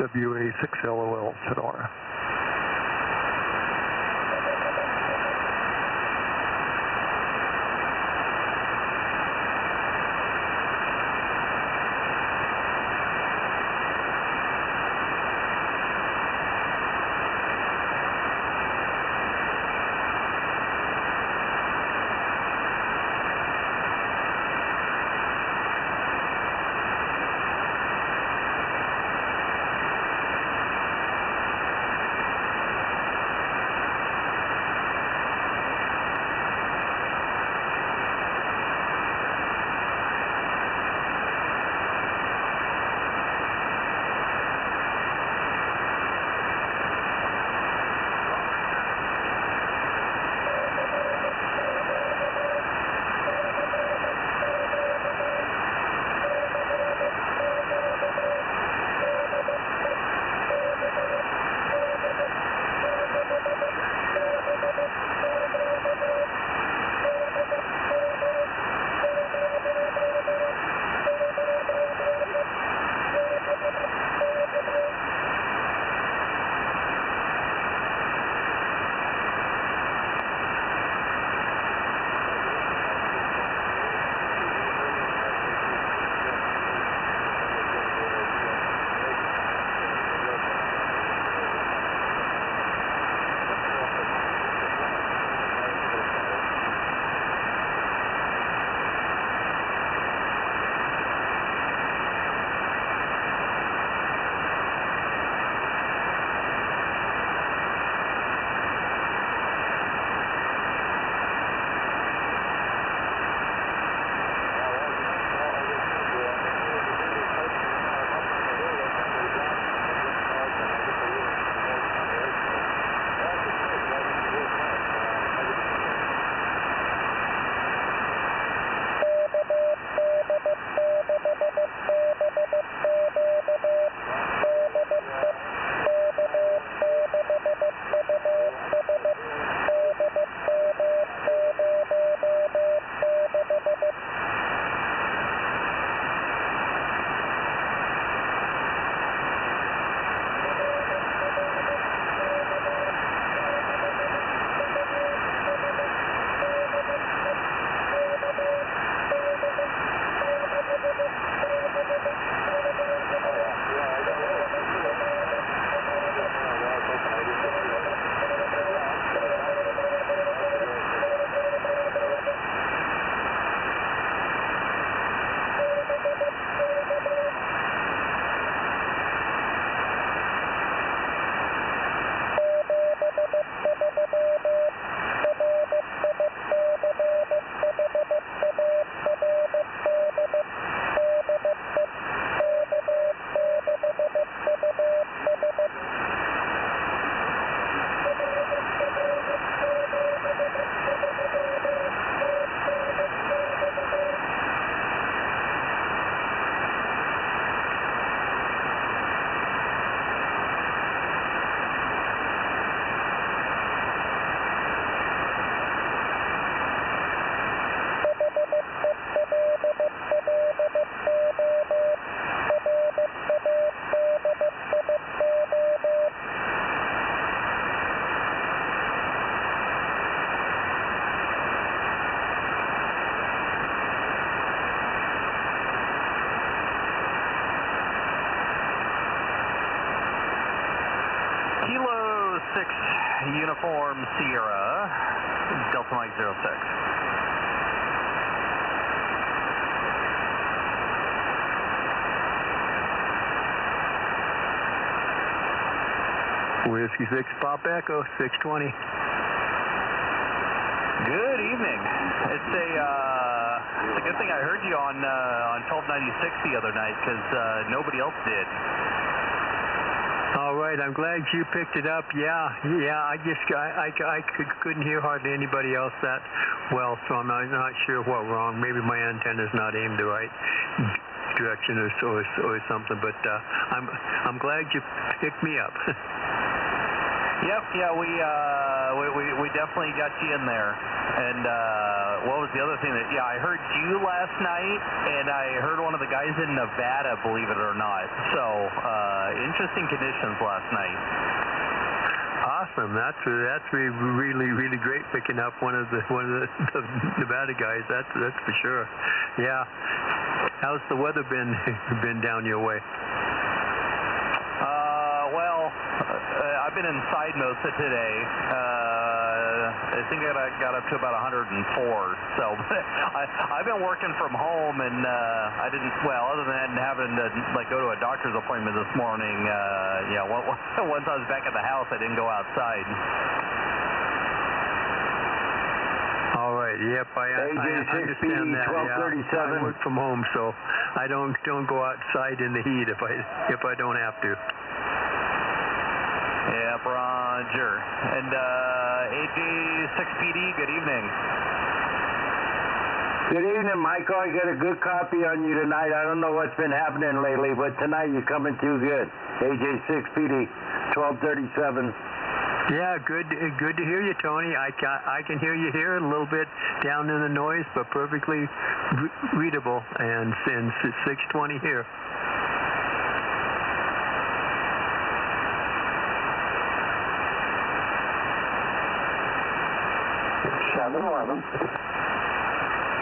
WA6LOL, Sonora. Kilo 6 Uniform Sierra, Delta Mike 06. Whiskey 6 Pop Echo 620. Good evening. It's a good thing I heard you on 1296 the other night because nobody else did. All right, I'm glad you picked it up. Yeah, I couldn't hear hardly anybody else that well, so I'm not sure what wrong. Maybe my antenna's not aimed the right direction or something, but I'm glad you picked me up. Yep, yeah, we definitely got you in there. And what was the other thing that, yeah, I heard you last night, and I heard one of the guys in Nevada, believe it or not. So, interesting conditions last night. Awesome. That's really great picking up one of the Nevada guys. That's for sure. Yeah. How's the weather been down your way? Well, I've been inside most of today. I think I got up to about 104. So I've been working from home, and I didn't. Well, other than having to go to a doctor's appointment this morning. Yeah. Once I was back at the house, I didn't go outside. All right. Yep. I understand that. Yeah. I work from home, so I don't go outside in the heat if I don't have to. Yeah, Roger. And AJ6PD, good evening. Good evening, Michael. I got a good copy on you tonight. I don't know what's been happening lately, but tonight you're coming too good. AJ6PD, 1237. Yeah, good to hear you, Tony. I can hear you here, a little bit down in the noise, but perfectly readable, and since it's 6:20 here.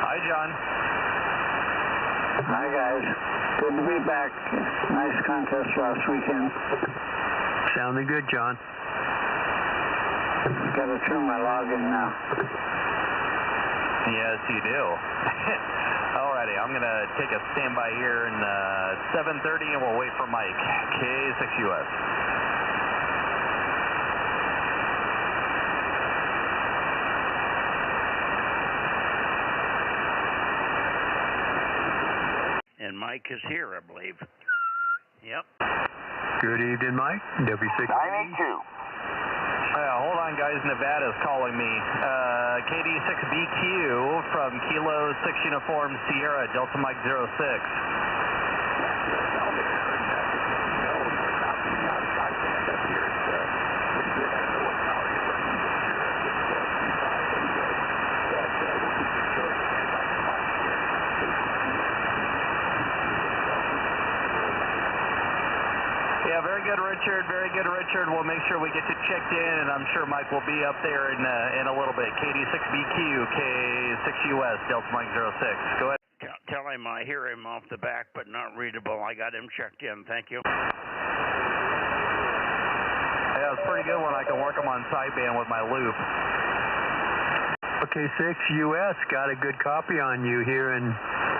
Hi, John. Hi, guys. Good to be back. Nice contest last weekend. Sounding good, John. Got to turn my login now. Yes, you do. Alrighty, I'm going to take a standby here in 7:30, and we'll wait for Mike, K6US. And Mike is here, I believe. Yep. Good evening, Mike. W6. 982. Hold on, guys. Nevada's calling me. KD6BQ from Kilo 6 Uniform Sierra, Delta Mike 06. Yeah, very good, Richard. Very good, Richard. We'll make sure we get you checked in, and I'm sure Mike will be up there in a little bit. KD6BQ, K6US, Delta Mike 06. Go ahead. Tell him I hear him off the back, but not readable. I got him checked in. Thank you. Yeah, it's pretty good when I can work them on sideband with my loop. Okay, 6US, got a good copy on you here in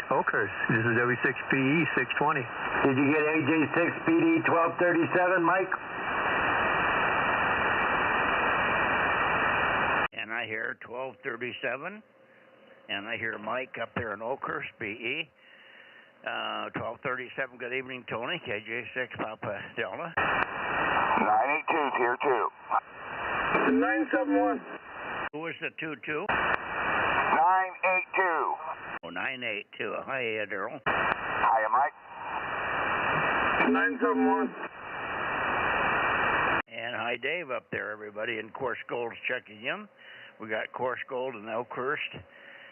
Oakhurst. This is W6PE 620. Did you get AJ6PD 1237, Mike? And I hear 1237. And I hear Mike up there in Oakhurst, BE. 1237, good evening, Tony. KJ6 Papa Delta. 982's here, too. 971. Who is the 22? 982. Oh, 982. Hi, Daryl. Hiya, Mike. 971. And hi, Dave up there, everybody. And Course Gold's checking in. We got Course Gold and Elkhurst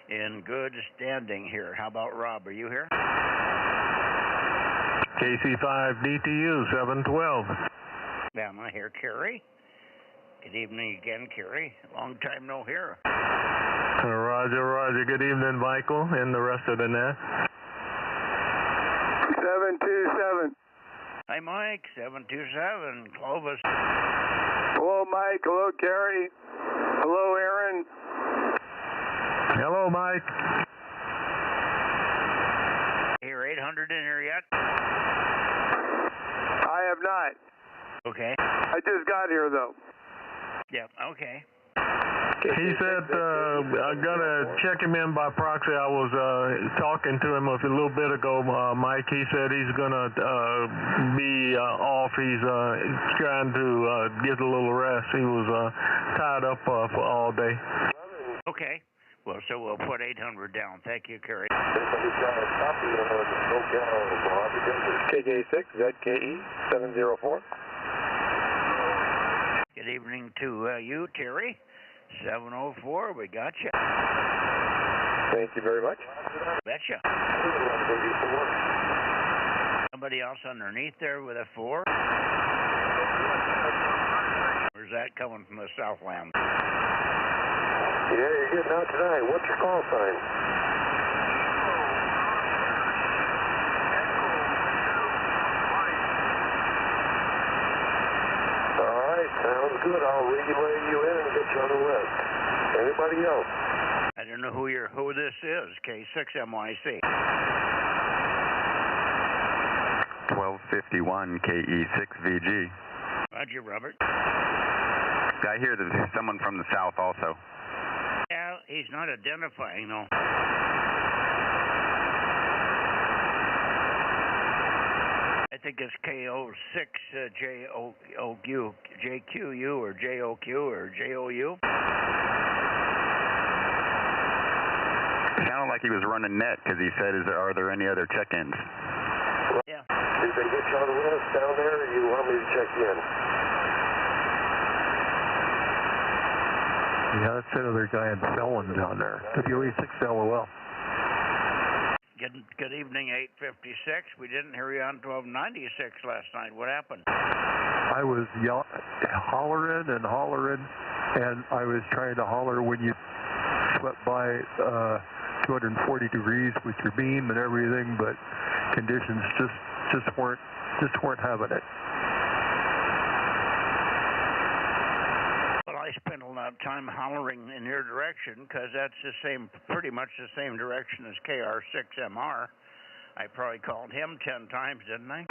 in good standing here. How about Rob? Are you here? KC5 DTU 712. Yeah, am I here, Kerry? Good evening again, Kerry. Long time no hear. Roger, Roger. Good evening, Michael, and the rest of the net. 727. Hi, Mike. 727. Clovis. Hello, Mike. Hello, Kerry. Hello, Aaron. Hello, Mike. Here, 800 in here yet? I have not. Okay. I just got here, though. Yep, okay. He said I'm going to check him in by proxy. I was talking to him a little bit ago, Mike. He said he's going to be off. He's trying to get a little rest. He was tied up for all day. Okay. Well, so we'll put 800 down. Thank you, Kerry. KJ6 ZKE 704. Good evening to you, Terry. 704, we got you. Thank you very much. Betcha. Somebody else underneath there with a 4? Or is that coming from the Southland? Yeah, you're getting out tonight. What's your call sign? All right, sounds good. I'll relay you in and get you on the list. Anybody else? I don't know who this is. K6MYC. 1251 KE6VG. Roger, Robert. I hear there's someone from the south also. Yeah, he's not identifying, though. I think it's KO6JQU or JOQ or JOU. It sounded like he was running net because he said, are there any other check-ins? Yeah. Did they get you on the list down there, or you want me to check in? Yeah, that's that other guy in Felon down there. WA6LOL. Good evening, 856. We didn't hear you on 1296 last night. What happened? I was hollering, and I was trying to holler when you swept by 240 degrees with your beam and everything, but conditions just weren't having it. Well, I spent a lot of time hollering in your direction because that's pretty much the same direction as KR6MR. I probably called him 10 times, didn't I?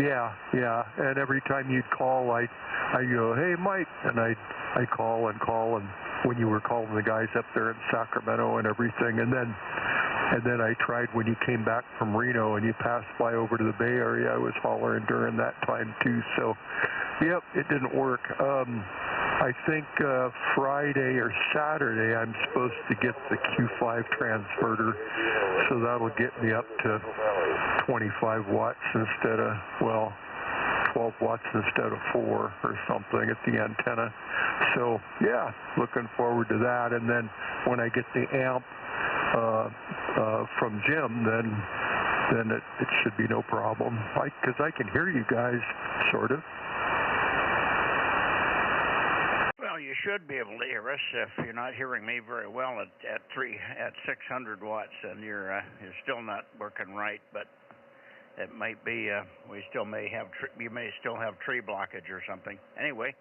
Yeah, and every time you'd call, I go, hey, Mike, and I call, and when you were calling the guys up there in Sacramento and everything, and then I tried when you came back from Reno and you passed by over to the Bay Area, I was hollering during that time too, so, yep, it didn't work. I think Friday or Saturday I'm supposed to get the Q5 transverter, so that'll get me up to 25 watts instead of, 12 watts instead of 4 or something at the antenna. So, yeah, looking forward to that. And then when I get the amp from Jim, then it should be no problem, because I can hear you guys, sort of. Well, you should be able to hear us if you're not hearing me very well at 600 watts, and you're still not working right. But it might be you may still have tree blockage or something. Anyway,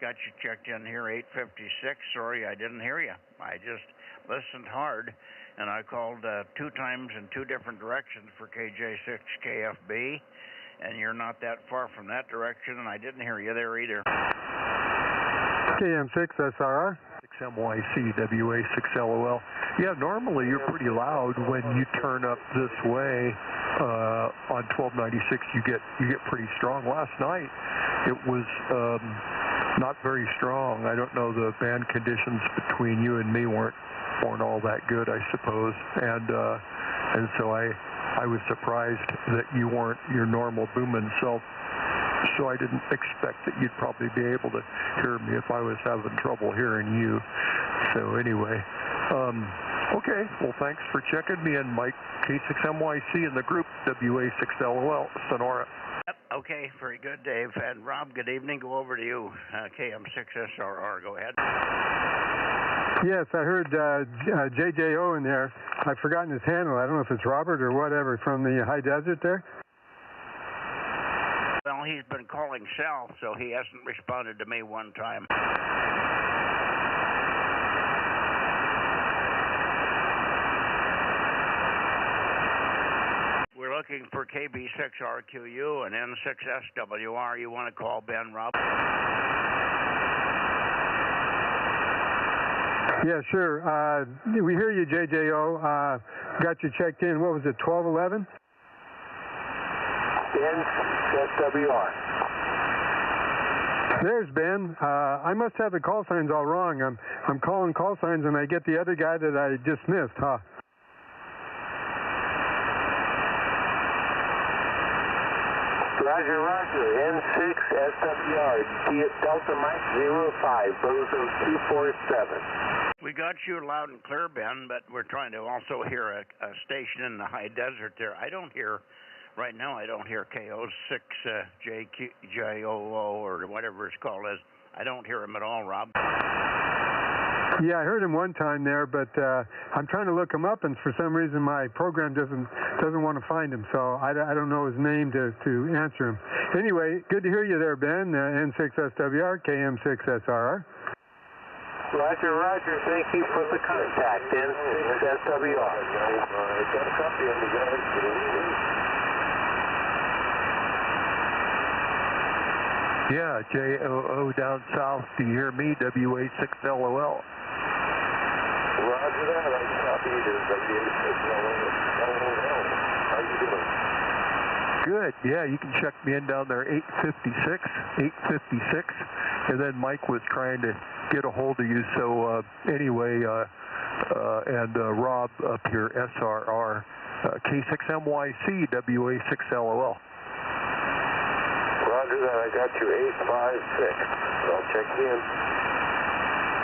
got you checked in here, 856. Sorry, I didn't hear you. I just listened hard, and I called 2 times in 2 different directions for KJ6KFB, and you're not that far from that direction, and I didn't hear you there either. KM6SRR. 6MYC, WA6LOL. Yeah, normally you're pretty loud when you turn up this way on 1296. You get pretty strong. Last night it was not very strong. I don't know, the band conditions between you and me weren't all that good, I suppose, and so I was surprised that you weren't your normal booming self. So I didn't expect that you'd probably be able to hear me if I was having trouble hearing you. So anyway, okay. Well, thanks for checking me in, Mike. K6MYC in the group, WA6LOL, Sonora. Yep. Okay, very good, Dave. And Rob, good evening. Go over to you, KM6SRR. Go ahead. Yes, I heard JJO in there. I've forgotten his handle. I don't know if it's Robert or whatever, from the high desert there. Well, he's been calling Sal, so he hasn't responded to me one time. We're looking for KB6RQU and N6SWR. You want to call Ben, Rob? Yeah, sure. We hear you, JJO. Got you checked in. What was it, 1211? N6SWR. There's Ben. I must have the call signs all wrong. I'm calling call signs and I get the other guy that I just missed, huh? Right. Roger, Roger. N6 SWR, Delta Mike 05, Bozo 247. We got you loud and clear, Ben, but we're trying to also hear a station in the high desert there. I don't hear, right now I don't hear KO6JOO or whatever it's called. I don't hear him at all, Rob. Yeah, I heard him one time there, but I'm trying to look him up, and for some reason my program doesn't want to find him, so I don't know his name to answer him. Anyway, good to hear you there, Ben. N6SWR, KM6SRR. Roger, Roger. Thank you for the contact. N6SWR. Got a copy of the guys. Yeah, JOO down south. Do you hear me? WA6LOL. Roger that. I copied it. WA6LOL. How you doing? Good. Yeah, you can check me in down there, 856, and then Mike was trying to get a hold of you. So anyway, and Rob up here, SRR, K6MYC, WA6LOL. Roger that. I got you 856. I'll check you in.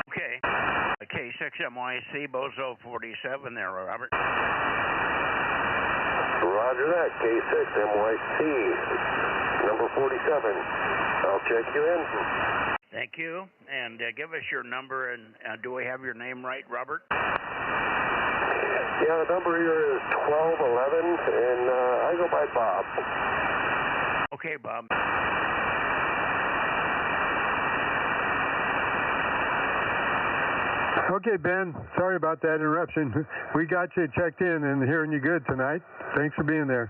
Okay. K6MYC, Bozo 47 there, Robert. Roger that. K6MYC, number 47. I'll check you in. Thank you. And give us your number, and do we have your name right, Robert? Yeah, the number here is 1211, and I go by Bob. Okay, Bob. Okay, Ben. Sorry about that interruption. We got you checked in and hearing you good tonight. Thanks for being there.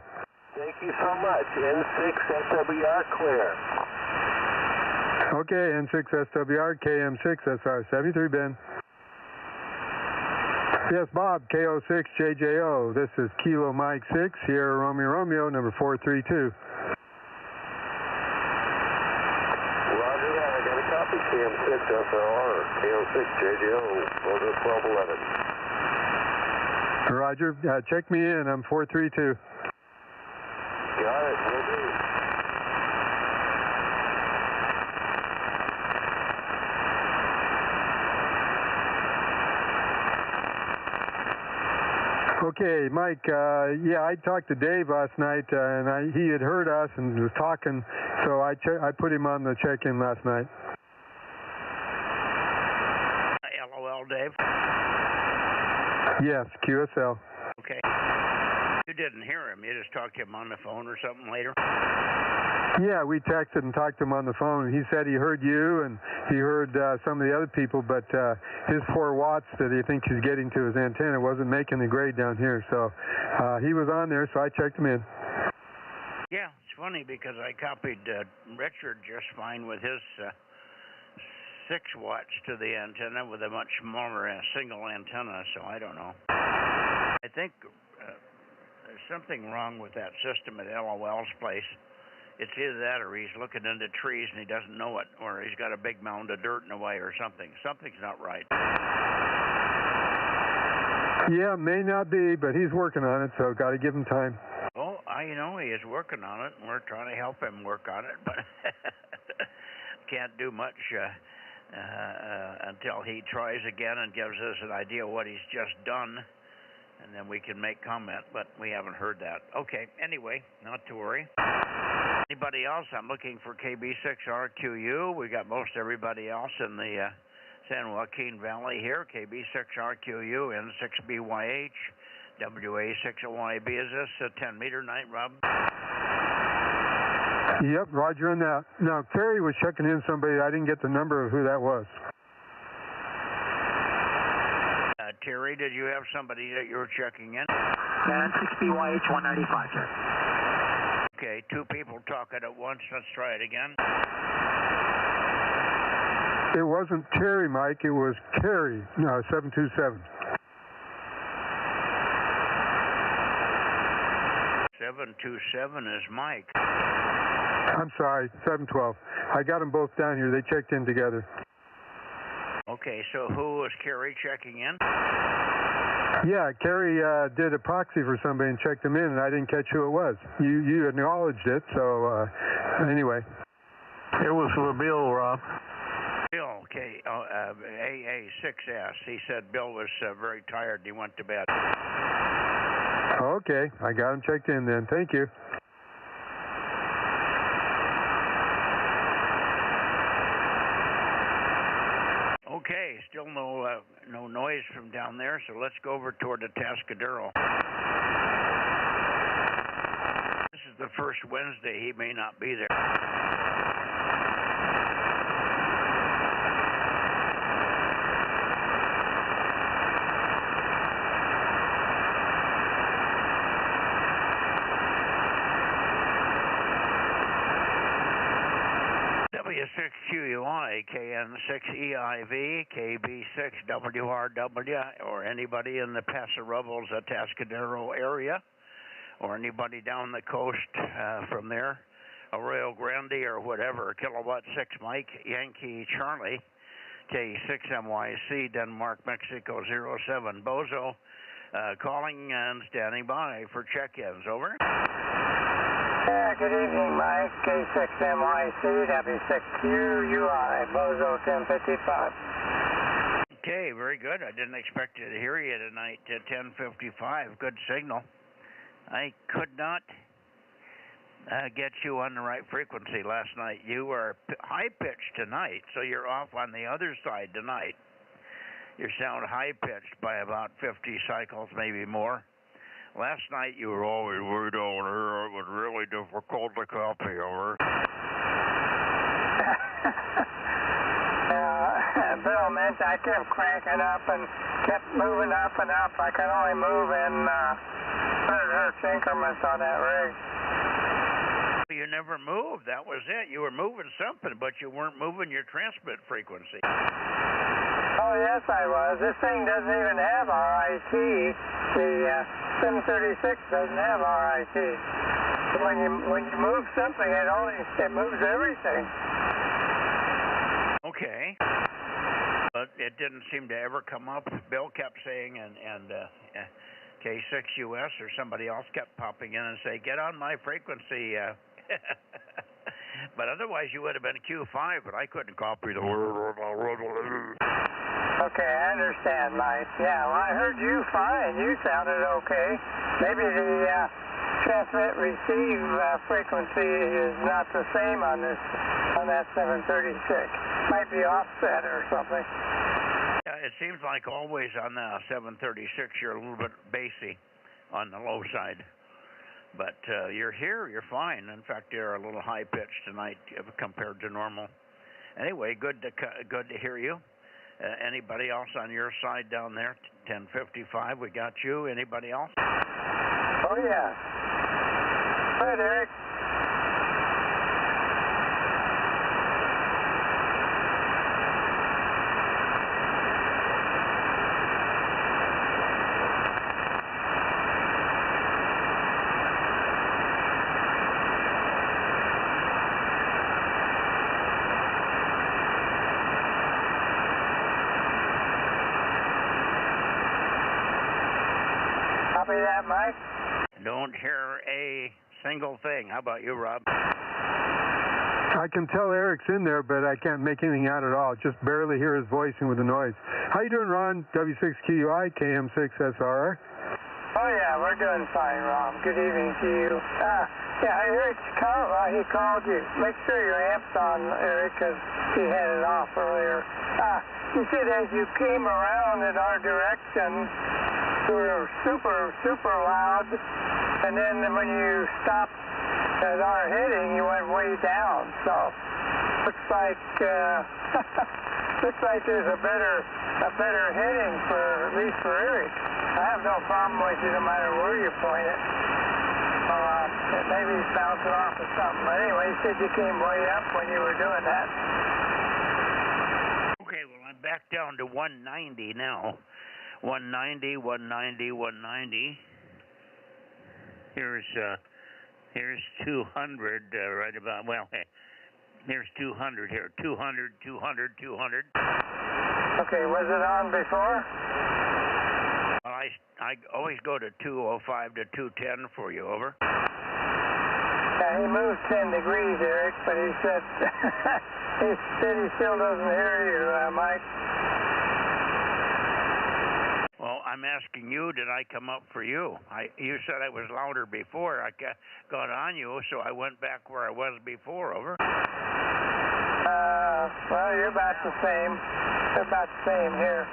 Thank you so much. N6SWR clear. Okay, N6SWR, KM6SR73, Ben. Yes, Bob, KO6JJO. This is Kilo Mike 6, Sierra Romeo Romeo, number 432. Roger that. I got a copy. KM6SR, KO6JJO, order 1211. Roger. Check me in. I'm 432. Got it. Will do. Okay, Mike, yeah, I talked to Dave last night, and he had heard us and was talking, so I put him on the check-in last night. LOL, Dave? Yes, QSL. Okay. You didn't hear him. You just talked to him on the phone or something later? Yeah, we texted and talked to him on the phone. He said he heard you and he heard some of the other people, but his 4 watts that he thinks he's getting to his antenna wasn't making the grade down here. So he was on there, so I checked him in. Yeah, it's funny because I copied Richard just fine with his 6 watts to the antenna with a much smaller single antenna, so I don't know. I think there's something wrong with that system at LOL's place. It's either that or he's looking into trees and he doesn't know it, or he's got a big mound of dirt in the way or something. Something's not right. Yeah, may not be, but he's working on it, so got to give him time. Oh, I know he is working on it, and we're trying to help him work on it, but can't do much until he tries again and gives us an idea what he's just done, and then we can make comment, but we haven't heard that. Okay, anyway, not to worry. Anybody else? I'm looking for KB6RQU. We got most everybody else in the San Joaquin Valley here. KB6RQU, N6BYH, WA6OYB. Is this a 10-meter night, Rob? Yep, roger on that. Now, Kerry was checking in somebody. I didn't get the number of who that was. Terry, did you have somebody that you were checking in? N6BYH 195, sir. Okay, 2 people talking at once. Let's try it again. It wasn't Terry, Mike. It was Kerry. No, 727. 727 is Mike. I'm sorry, 712. I got them both down here. They checked in together. Okay, so who was Kerry checking in? Yeah, Kerry did a proxy for somebody and checked them in, and I didn't catch who it was. You acknowledged it, so anyway. It was for Bill, Rob. Bill, okay, AA6S. He said Bill was very tired and he went to bed. Okay, I got him checked in then. Thank you. Okay, still no noise from down there, so let's go over toward the Atascadero. This is the first Wednesday. He may not be there. W6QUI, KN6EIV, KB6WRW, or anybody in the Paso Robles, Atascadero area, or anybody down the coast from there, Arroyo Grande or whatever, Kilowatt 6 Mike, Yankee Charlie, K6MYC, Denmark, Mexico 07, Bozo, calling and standing by for check-ins, over. Good evening, Mike. K6MYC, W6QUI, Bozo 1055. Okay, very good. I didn't expect to hear you tonight at 10:55. Good signal. I could not get you on the right frequency last night. You were high-pitched tonight, so you're off on the other side tonight. You sound high-pitched by about 50 cycles, maybe more. Last night you were always way down here. It was really difficult to copy, over. Bill meant I kept cranking up and kept moving up and up. I could only move in 100 Hz increments on that rig. You never moved. That was it. You were moving something, but you weren't moving your transmit frequency. Oh, yes, I was. This thing doesn't even have RIT. The 736 doesn't have RIT. When you move something, it moves everything. Okay. But it didn't seem to ever come up. Bill kept saying, and K6US or somebody else kept popping in and say, get on my frequency. But otherwise you would have been Q5, but I couldn't copy the word. Okay, I understand, Mike. Yeah, well, I heard you fine. You sounded okay. Maybe the transmit receive frequency is not the same on that 736. Might be offset or something. Yeah, it seems like always on the 736 you're a little bit bassy on the low side. But you're here, you're fine. In fact, you're a little high pitched tonight compared to normal. Anyway, good to hear you. Anybody else on your side down there? 1055, we got you. Anybody else? Oh, yeah. Go ahead, Eric. Copy that, Mike? Don't hear a single thing. How about you, Rob? I can tell Eric's in there, but I can't make anything out at all. Just barely hear his voice and with the noise. How you doing, Ron? W6QUI, KM6SRR. Oh, yeah, we're doing fine, Rob. Good evening to you. Yeah, Eric he called you. Make sure your amp's on, Eric, because he had it off earlier. He said as you came around in our direction, you were super, super loud, and then when you stopped at our heading, you went way down. So looks like there's a better heading at least for Eric. I have no problem with you no matter where you point it. Maybe he's bouncing off of something. But anyway, he said you came way up when you were doing that. Okay, well, I'm back down to 190 now. 190, 190, 190. Here's 200 right about, well, here's 200 here. 200, 200, 200. Okay, was it on before? Well, I I always go to 205 to 210 for you, over. Yeah, he moved 10 degrees, Eric, but he said he still doesn't hear you, Mike. Well, I'm asking you, did I come up for you? You said I was louder before. I got on you, so I went back where I was before, over. Well, you're about the same. You're about the same here.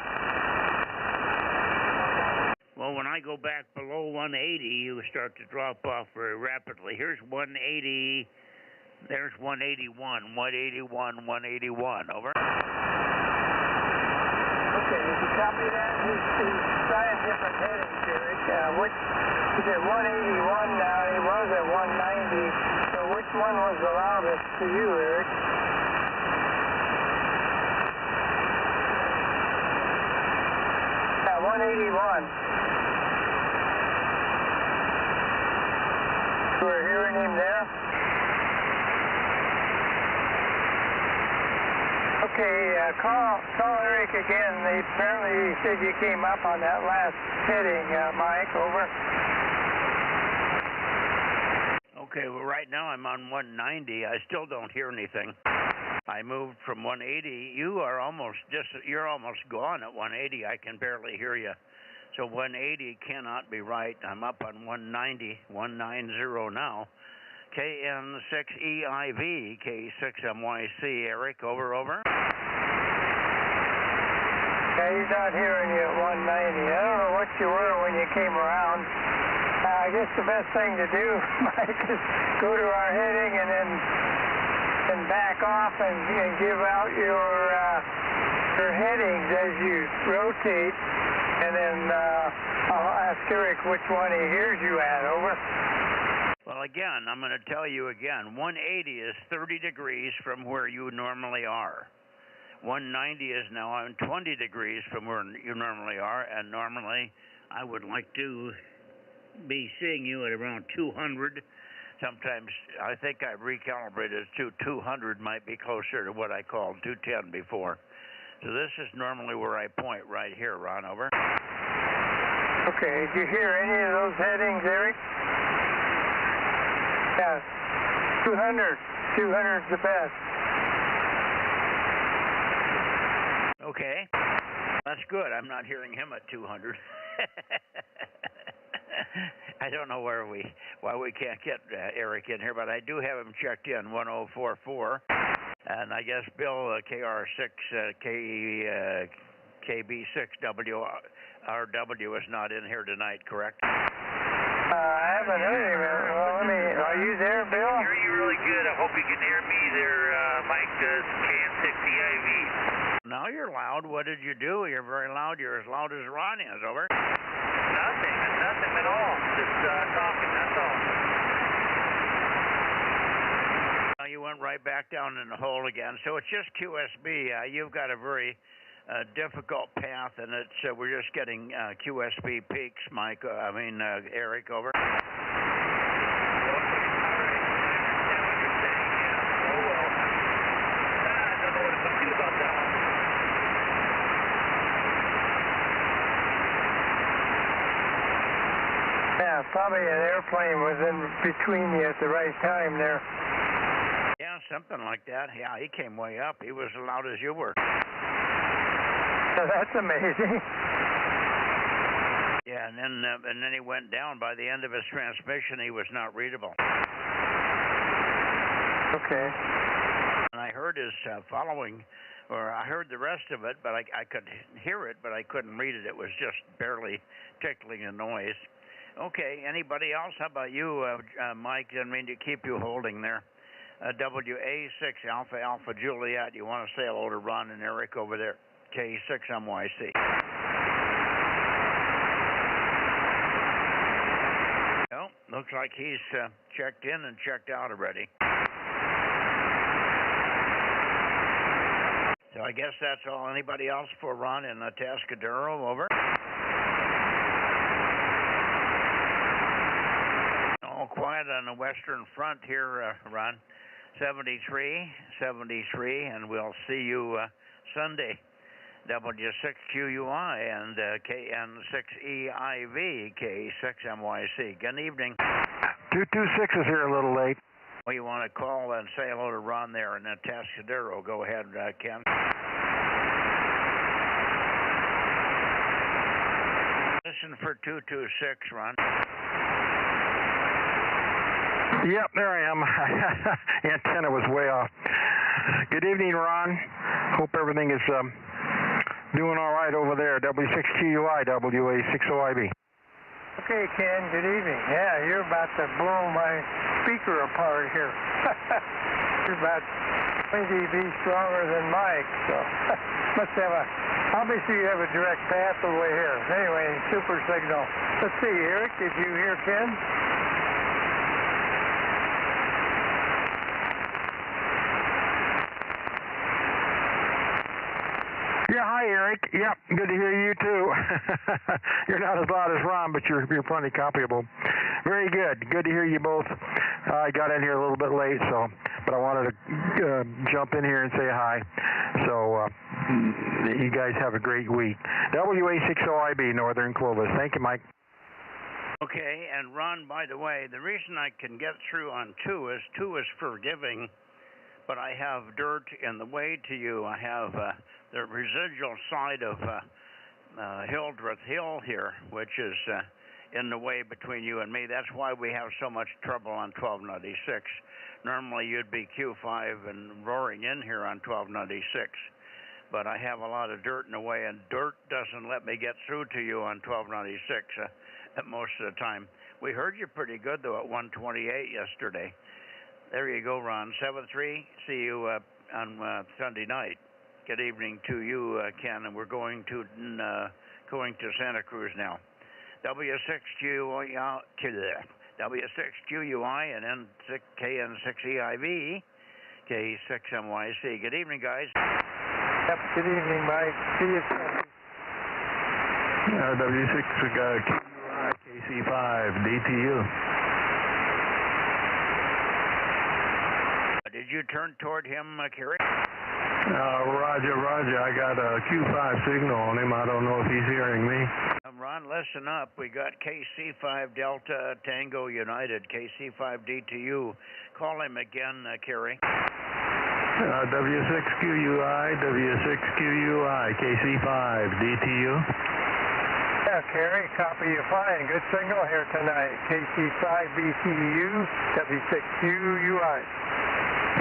Well, when I go back below 180, you start to drop off very rapidly. Here's 180. There's 181, 181, 181, over. Okay, did you copy that? He's trying different headings, Eric. He's at 181 now. He was at 190. So which one was the loudest to you, Eric? 181. You were hearing him there? Okay, call Eric again. Apparently he said you came up on that last heading, Mike, over. Okay, well, right now I'm on 190. I still don't hear anything. I moved from 180. You're almost gone at 180. I can barely hear you. So 180 cannot be right. I'm up on 190, 190 now. KN6EIV, K6MYC. Eric, over. Yeah, he's not hearing you at 190. I don't know what you were when you came around. I guess the best thing to do, Mike, is go to our heading and then back off and give out your headings as you rotate, and then I'll ask Eric which one he hears you at, over. Well, again, I'm going to tell you again, 180 is 30 degrees from where you normally are. 190 is now on 20 degrees from where you normally are, and normally I would like to be seeing you at around 200. Sometimes I think I've recalibrated to 200 might be closer to what I called 210 before. So this is normally where I point, right here, Ron, over. Okay, did you hear any of those headings, Eric? Yeah, 200. 200's the best. Okay, that's good. I'm not hearing him at 200. I don't know why we can't get Eric in here, but I do have him checked in 1044, and I guess Bill KR6 KB6WRW is not in here tonight, correct? I haven't heard him. Well, are you there, Bill? I hear you really good. I hope you can hear me there, Mike, KN6EIV. Now you're loud. What did you do? You're very loud. You're as loud as Ron is, over. Nothing at all. Just talking, that's all. You went right back down in the hole again. So it's just QSB. You've got a very difficult path, and we're just getting QSB peaks, Mike. Eric, over. Yeah, probably an airplane was in between you at the right time there. Yeah, something like that. Yeah, he came way up. He was as loud as you were. That's amazing. Yeah, and then he went down. By the end of his transmission, he was not readable. Okay. And I heard his following, or I heard the rest of it, but I could hear it, but I couldn't read it. It was just barely tickling a noise. Okay, anybody else? How about you, Mike? Didn't mean to keep you holding there. WA6 Alpha Alpha Juliet. You want to say hello to Ron and Eric over there? K6MYC. Well, looks like he's checked in and checked out already. So I guess that's all. Anybody else for Ron in Atascadero, over? All quiet on the western front here, Ron. 73, and we'll see you Sunday. W6QUI and KN6EIV, K6MYC. Good evening. 226 is here a little late. Well, you want to call and say hello to Ron there in Atascadero. Go ahead, Ken. Listen for 226, Ron. Yep, there I am. Antenna was way off. Good evening, Ron. Hope everything is doing all right over there. W6QUI, WA60IB. Okay, Ken, good evening. Yeah, you're about to blow my speaker apart here. You're about 20 dB stronger than Mike, so must have obviously you have a direct path over here. Anyway, super signal. Let's see, Eric, did you hear Ken? Yeah, hi, Eric. Yep, good to hear you, too. You're not as loud as Ron, but you're plenty copyable. Very good. Good to hear you both. I got in here a little bit late, but I wanted to jump in here and say hi. So you guys have a great week. WA60IB, Northern Clovis. Thank you, Mike. Okay, and Ron, by the way, the reason I can get through on 2 is forgiving, but I have dirt in the way to you. I have the residual side of Hildreth Hill here, which is in the way between you and me. That's why we have so much trouble on 1296. Normally you'd be Q5 and roaring in here on 1296, but I have a lot of dirt in the way, and dirt doesn't let me get through to you on 1296 most of the time. We heard you pretty good, though, at 128 yesterday. There you go, Ron. 7-3. See you on Sunday night. Good evening to you, Ken, and we're going to Santa Cruz now. W6QUI and KN6EIV, K6MYC. Good evening, guys. Yep, good evening, Mike. See you Sunday. W6 QUI, KC5, DTU. Did you turn toward him, Kerry? Roger. I got a Q5 signal on him. I don't know if he's hearing me. Ron, listen up. We got KC5 Delta Tango United, KC5 DTU. Call him again, Kerry. W6QUI, KC5 DTU. Yeah, Kerry, copy you fine. Good signal here tonight. KC5 BTU, W6QUI.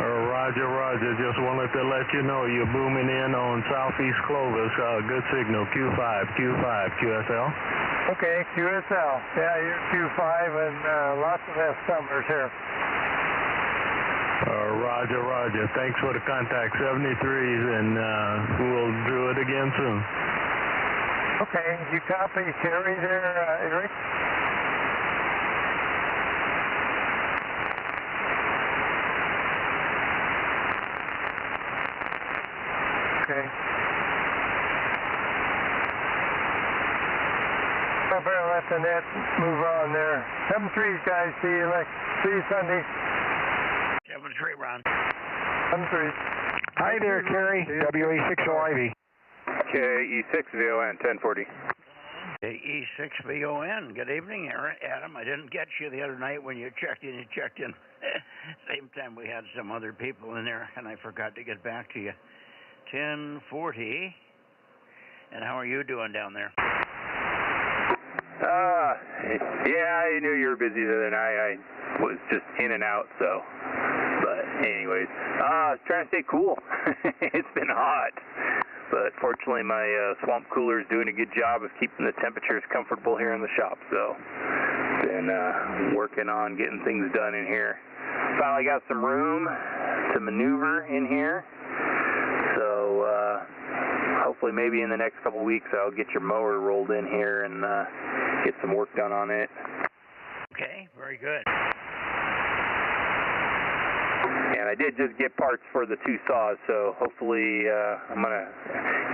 Roger. Just wanted to let you know you're booming in on Southeast Clovis. Good signal. Q5, QSL. Okay, QSL. Yeah, you're Q5 and lots of S numbers here. Roger. Thanks for the contact. 73s, and we'll do it again soon. Okay, you copy Kerry there, Eric? Okay. I better let the net move on there. 7-3, guys. See you Sunday. 7-3, Ron. 7-3. Hi there, Kerry. WA60IV. KE6VON, 1040. E6VON. Good evening, Adam. I didn't get you the other night when you checked in. Same time we had some other people in there, and I forgot to get back to you. 1040. And how are you doing down there? Yeah, I knew you were busy the other night. I was just in and out, so. But anyways, I was trying to stay cool. It's been hot. But fortunately, my swamp cooler is doing a good job of keeping the temperatures comfortable here in the shop. So, been working on getting things done in here. Finally got some room to maneuver in here. So, hopefully maybe in the next couple weeks I'll get your mower rolled in here and get some work done on it. Okay, very good. And I did just get parts for the two saws, so hopefully I'm going to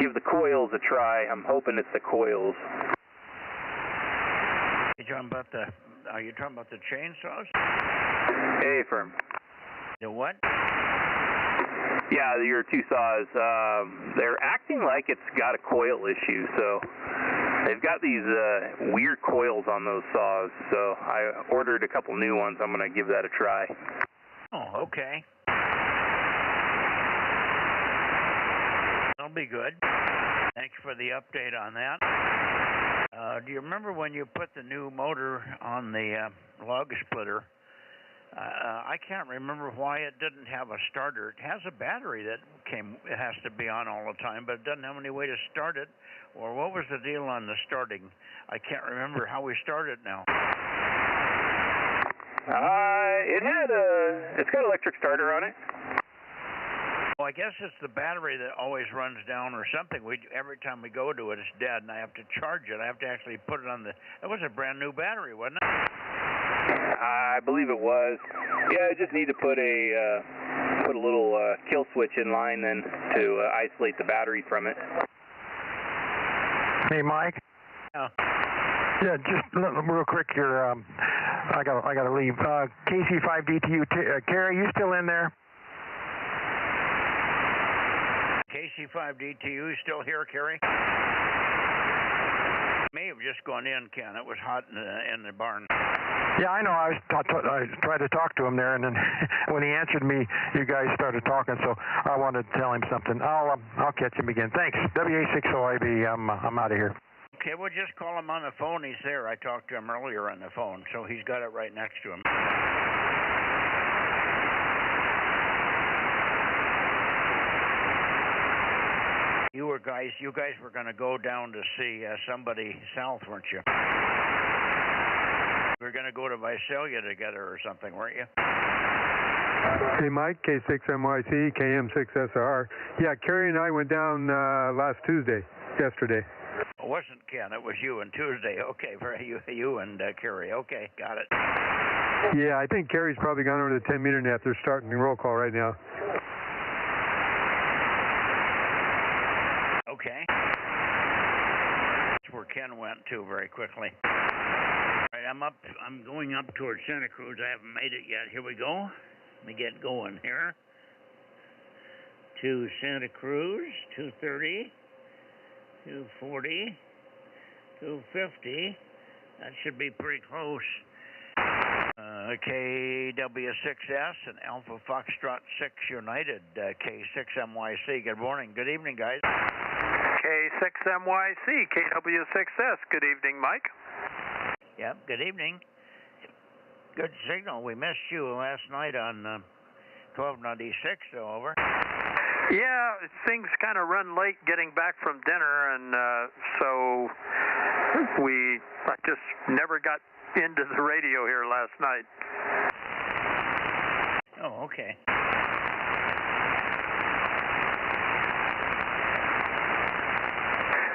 give the coils a try. I'm hoping it's the coils. Are you talking about the chainsaws? A-firm. The what? Yeah, your two saws, they're acting like it's got a coil issue, so they've got these weird coils on those saws, so I ordered a couple new ones. I'm going to give that a try. Oh, okay. That'll be good. Thanks for the update on that. Do you remember when you put the new motor on the log splitter? I can't remember why it didn't have a starter. It has a battery that it has to be on all the time, but it doesn't have any way to start it. Or what was the deal on the starting? I can't remember how we started now. It's got an electric starter on it. Well, I guess it's the battery that always runs down or something. Every time we go to it, it's dead, and I have to charge it. I have to actually put it on the... It was a brand new battery, wasn't it? I believe it was. Yeah, I just need to put a little kill switch in line then to isolate the battery from it. Hey, Mike. Yeah. Yeah, just real quick here. I gotta leave. KC5DTU. Carrie, you still in there? KC5DTU still here, Kerry? May have just gone in, Ken. It was hot in the barn. Yeah, I know. I tried to talk to him there, and then when he answered me, you guys started talking. So I wanted to tell him something. I'll catch him again. Thanks. WA60IB. I'm out of here. Okay, well, just call him on the phone. He's there. I talked to him earlier on the phone, so he's got it right next to him. You guys were going to go down to see somebody south, weren't you? We were going to go to Visalia together or something, weren't you? Hey, Mike, K6MYC, KM6SR. Yeah, Kerry and I went down yesterday. It wasn't Ken, it was you and Tuesday. Okay, for you and Kerry. Okay, got it. Yeah, I think Kerry's probably gone over to the 10-meter net. They're starting the roll call right now. Okay. That's where Ken went to very quickly. All right, I'm going up towards Santa Cruz. I haven't made it yet. Here we go. Let me get going here. To Santa Cruz, 230, 240, 250. That should be pretty close. KW6S and Alpha Foxtrot 6 United, K6MYC. Good morning. Good evening, guys. K6MYC, KW6S. Good evening, Mike. Yep, good evening. Good signal. We missed you last night on 1296, though, over. Yeah, things kind of run late getting back from dinner, and so I just never got into the radio here last night. Oh, okay.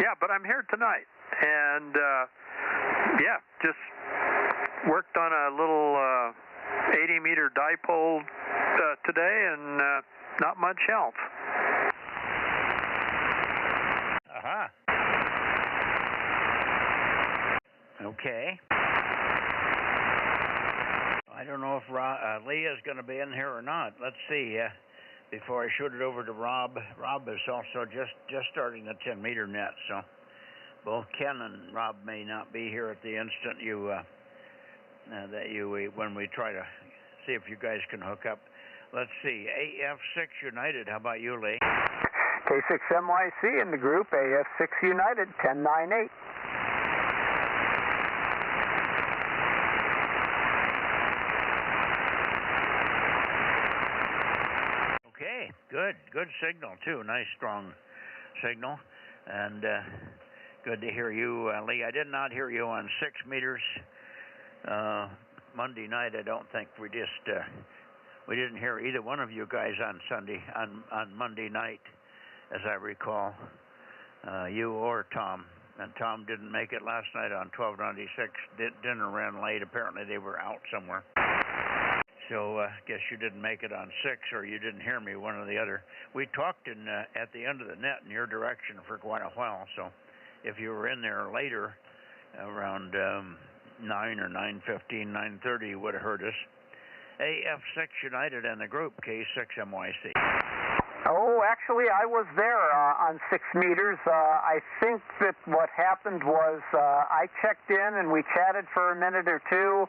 Yeah, but I'm here tonight, and just worked on a little 80-meter dipole today, and not much else. Uh-huh. Okay. I don't know if Leah's going to be in here or not. Let's see. Before I shoot it over to Rob. Rob is also just starting the 10-meter net, so both Ken and Rob may not be here at the instant when we try to see if you guys can hook up. Let's see. AF6 United. How about you, Lee? K6MYC in the group. AF6 United. 1098. Okay, good signal too. Nice strong signal, and good to hear you, Lee. I did not hear you on 6 meters Monday night. I don't think we didn't hear either one of you guys on Monday night, as I recall. You or Tom, and Tom didn't make it last night on 1296. Dinner ran late. Apparently they were out somewhere. So guess you didn't make it on 6, or you didn't hear me, one or the other. We talked at the end of the net in your direction for quite a while, so if you were in there later, around 9 or 9:15, 9:30, you would have heard us. AF6 United and the group, K6MYC. Oh, actually, I was there on 6 meters. I think that what happened was I checked in and we chatted for a minute or two.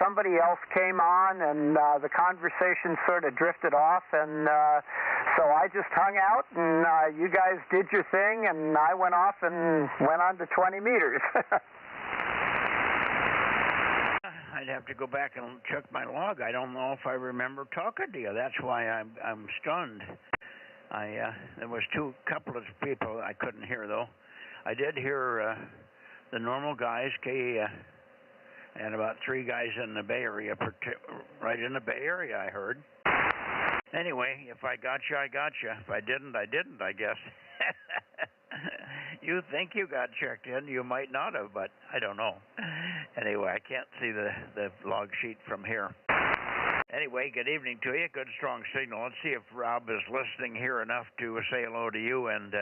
Somebody else came on and the conversation sort of drifted off, and so I just hung out, and you guys did your thing, and I went off and went on to 20 meters. I'd have to go back and check my log. I don't know if I remember talking to you. That's why I'm stunned. There was couple of people I couldn't hear though. I did hear the normal guys, and about 3 guys in the Bay Area, right in the Bay Area. I heard. Anyway, if I got you, I got you. If I didn't, I didn't. I guess. You think you got checked in, you might not have, but I don't know. Anyway, I can't see the log sheet from here. Anyway, good evening to you. Good strong signal. Let's see if Rob is listening here enough to say hello to you and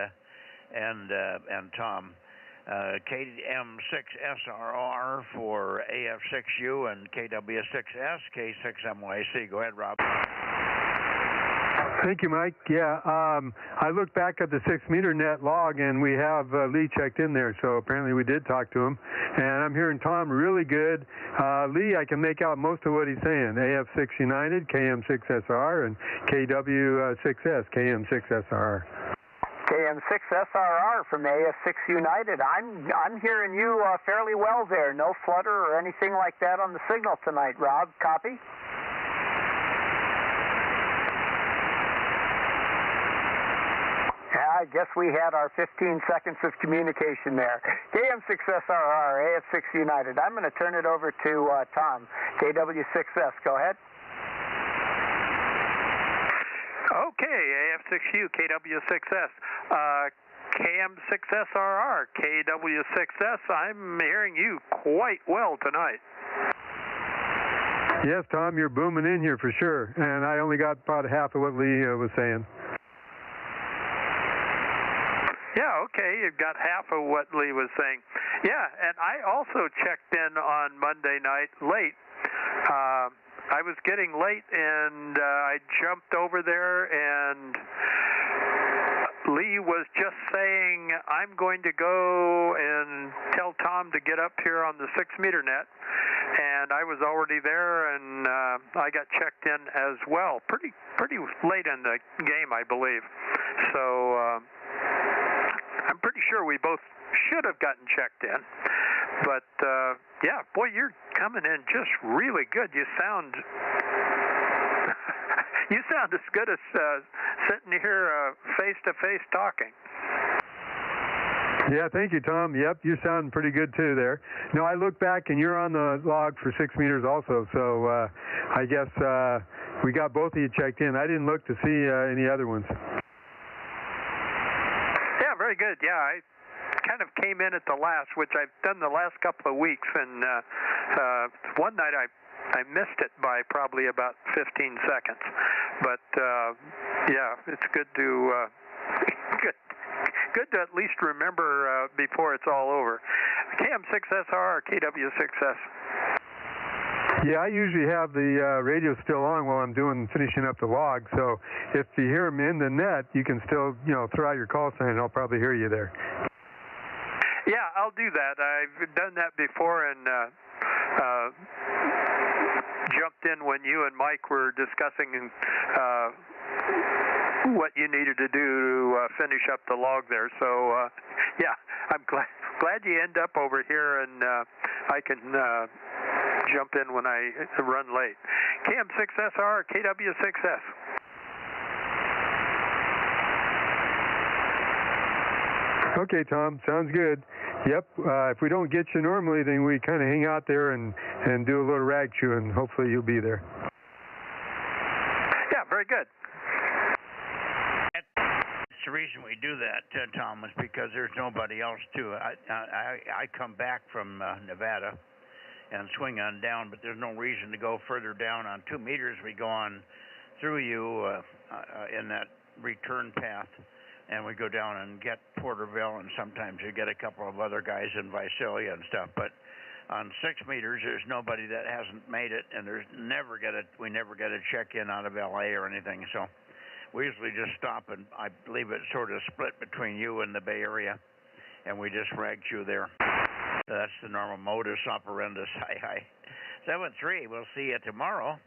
Tom. KM6SRR for AF6U and KW6S, K6MYC. Go ahead, Rob. Thank you, Mike. Yeah, I looked back at the 6-meter net log, and we have Lee checked in there, so apparently we did talk to him. And I'm hearing Tom really good. Lee, I can make out most of what he's saying. AF6 United, KM6SR, and KW6S, KM6SR. KM6SRR from AF6 United. I'm hearing you fairly well there. No flutter or anything like that on the signal tonight, Rob. Copy? I guess we had our 15 seconds of communication there. KM6SRR, AF6 United. I'm going to turn it over to Tom, KW6S. Go ahead. Okay, AF6U, KW6S. KM6SRR, KW6S. I'm hearing you quite well tonight. Yes, Tom, you're booming in here for sure. And I only got about half of what Lee was saying. Yeah, okay, you've got half of what Lee was saying. Yeah, and I also checked in on Monday night late. I was getting late, and I jumped over there, and Lee was just saying, I'm going to go and tell Tom to get up here on the 6-meter net, and I was already there, and I got checked in as well. Pretty late in the game, I believe. So I'm pretty sure we both should have gotten checked in. But, yeah, boy, you're coming in just really good. You sound as good as sitting here face-to-face talking. Yeah, thank you, Tom. Yep, you're sounding pretty good, too, there. No, I look back, and you're on the log for 6 meters also, so I guess we got both of you checked in. I didn't look to see any other ones. Yeah, very good. Yeah, I kind of came in at the last, which I've done the last couple of weeks, and one night I missed it by probably about 15 seconds. But yeah, it's good to good to at least remember before it's all over. KM6SR or KW6S? Yeah, I usually have the radio still on while I'm finishing up the log. So if you hear them in the net, you can still, throw out your call sign, and I'll probably hear you there. Yeah, I'll do that. I've done that before, and jumped in when you and Mike were discussing what you needed to do to finish up the log there. So yeah, I'm glad you end up over here, and I can jump in when I run late. KM6SR, KW6S. Okay, Tom, sounds good. Yep, if we don't get you normally, then we kind of hang out there and do a little rag chewing. Hopefully you'll be there. Yeah, very good. That's the reason we do that, Tom, is because there's nobody else to. I come back from Nevada and swing on down, but there's no reason to go further down on 2 meters. We go on through you in that return path, and we go down and get Porterville, and sometimes you get a couple of other guys in Visalia and stuff. But on 6 meters, there's nobody that hasn't made it, and we never get a check-in out of LA or anything. So we usually just stop, and I believe it's sort of split between you and the Bay Area, and we just ragged you there. So that's the normal modus operandus. Hi. 7-3, we'll see you tomorrow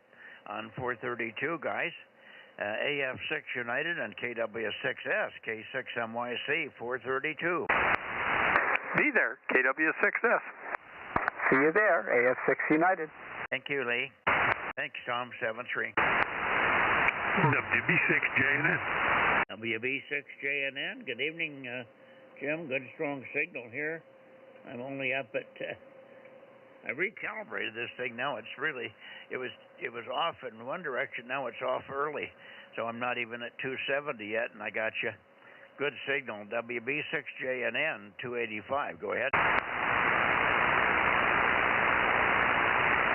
on 432, guys. AF6 United and KW6S, K6MYC, 432. Be there, KW6S. See you there, AF6 United. Thank you, Lee. Thanks, Tom, 7-3. WB6JNN. WB6JNN. Good evening, Jim. Good strong signal here. I'm only up at... I recalibrated this thing now. It's really... It was off in one direction. Now it's off early. So I'm not even at 270 yet, and I got you. Good signal. WB6JNN 285. Go ahead.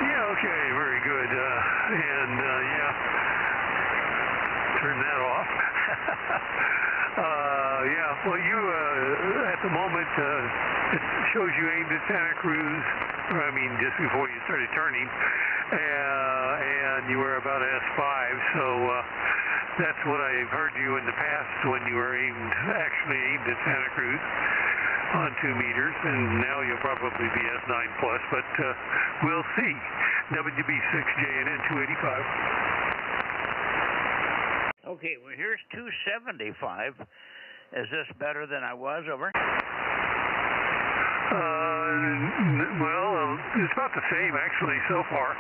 Yeah, okay, very good. Yeah, turn that off. Yeah, well, you, at the moment, it shows you aimed at Santa Cruz, just before you started turning, and you were about S5, so that's what I've heard you in the past when you were actually aimed at Santa Cruz on 2 meters, and now you'll probably be S9 plus, but we'll see. WB6JNN 285. Okay, well, here's 275. Is this better than I was, over? Well, it's about the same, actually, so far.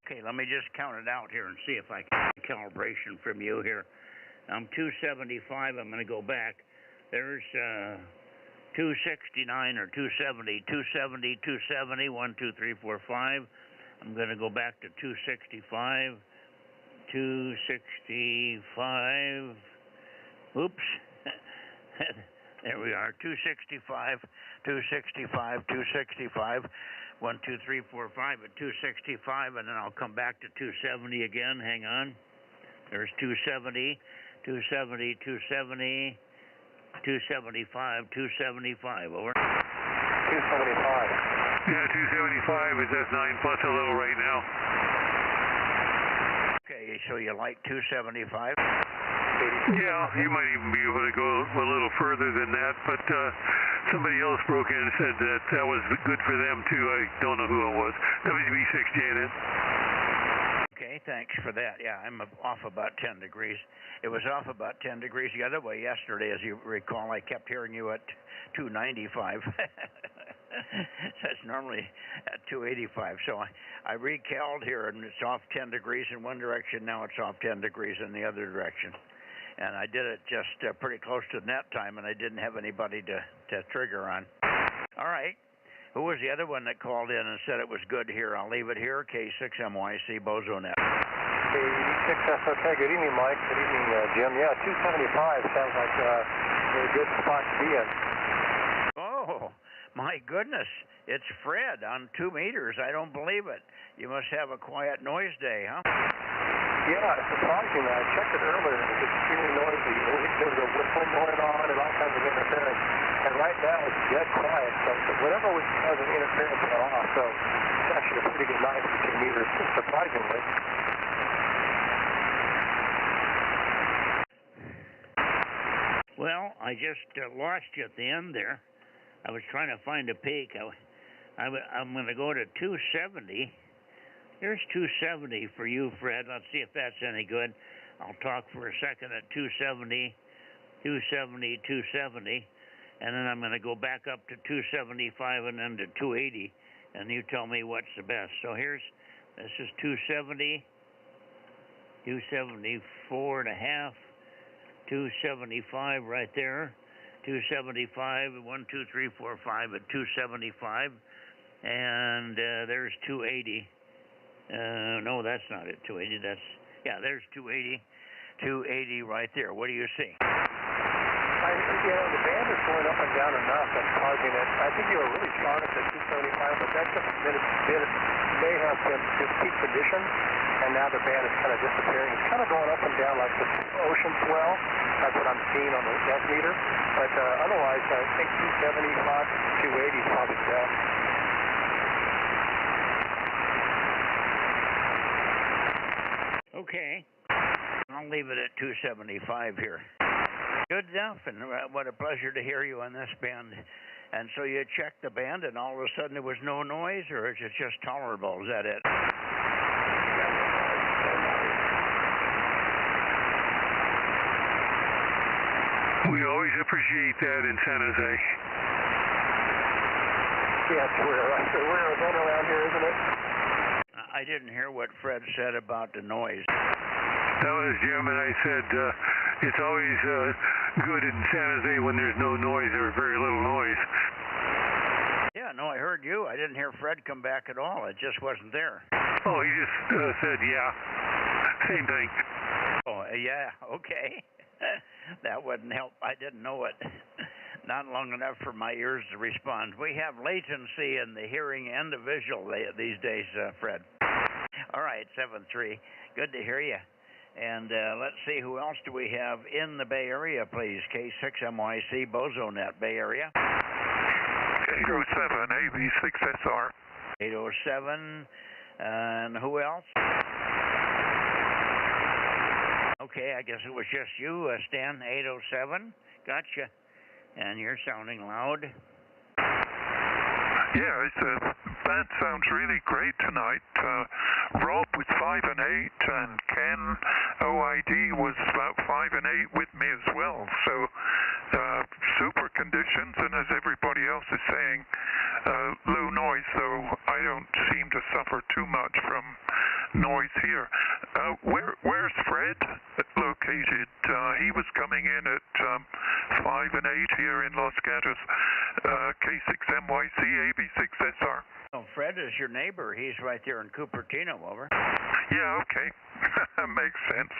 Okay, let me just count it out here and see if I can get calibration from you here. I'm 275. I'm going to go back. There's 269 or 270, 270, 270, 1, 2, 3, 4, 5. I'm going to go back to 265, 265. Oops. There we are, 265, 265, 265. 1, 2, 3, 4, 5 at 265, and then I'll come back to 270 again. Hang on. There's 270, 270, 270. 275, 275, over. 275. Yeah, 275 is S9 plus a little right now. Okay, so you like 275? Yeah, you might even be able to go a little further than that, but somebody else broke in and said that was good for them too. I don't know who it was. WB6JNN. Okay, thanks for that. Yeah, I'm off about 10 degrees. It was off about 10 degrees the other way yesterday, as you recall. I kept hearing you at 295. That's normally at 285. So I recaled here, and it's off 10 degrees in one direction. Now it's off 10 degrees in the other direction. And I did it just pretty close to net time, and I didn't have anybody to trigger on. All right. Who was the other one that called in and said it was good here? I'll leave it here. K6MYC, Bozo Net. K6S, okay. Good evening, Mike. Good evening, Jim. Yeah, 275 sounds like a good spot to be in. Oh, my goodness. It's Fred on 2 meters. I don't believe it. You must have a quiet noise day, huh? Yeah, it's surprising. I checked it earlier. It was extremely noisy. There was a whistle going on and all kinds of interference. And right now it's dead quiet. So whatever was causing interference went off. So it's actually a pretty good night for 2 meters, surprisingly. Well, I just lost you at the end there. I was trying to find a peak. I'm going to go to 270. There's 270 for you, Fred. Let's see if that's any good. I'll talk for a second at 270, 270, 270. And then I'm going to go back up to 275 and then to 280. And you tell me what's the best. So this is 270, 274 and a half, 275 right there. 275, 1, 2, 3, 4, 5 at 275. And there's 280. No, that's not it, 280. There's 280. 280 right there. What do you see? The band is going up and down enough that's causing it. I think you were really strong at the 275, but that's just may have been just peak condition, and now the band is kind of disappearing. It's kind of going up and down like the ocean swell. That's what I'm seeing on the net meter. But otherwise, I think 275, 280 is probably the best. Okay. I'll leave it at 275 here. Good enough, and what a pleasure to hear you on this band. And so you checked the band, and all of a sudden there was no noise, or is it just tolerable? Is that it? We always appreciate that in San Jose. Yeah, it's rare. It's a rare event around here, isn't it? I didn't hear what Fred said about the noise. That was Jim, and I said it's always good in San Jose when there's no noise or very little noise. Yeah, no, I heard you. I didn't hear Fred come back at all. It just wasn't there. Oh, he just said, yeah. Same thing. Oh, yeah, okay. That wouldn't help. I didn't know it. Not long enough for my ears to respond. We have latency in the hearing and the visual these days, Fred. All right, 7-3. Good to hear you. And let's see, who else do we have in the Bay Area, please? K6MYC, Bozo Net, Bay Area. 807, AB6SR. 807, and who else? Okay, I guess it was just you, Stan, 807. Gotcha. And you're sounding loud. Yeah, band sounds really great tonight. Rob was 5 and 8, and Ken OID was about 5 and 8 with me as well. So super conditions, and as everybody else is saying, low noise. Though I don't seem to suffer too much from noise here. Where's Fred located? He was coming in at 5 and 8 here in Los Gatos. K6MYC, AB6SR. Oh, Fred is your neighbor. He's right there in Cupertino, over. Yeah, okay. Makes sense.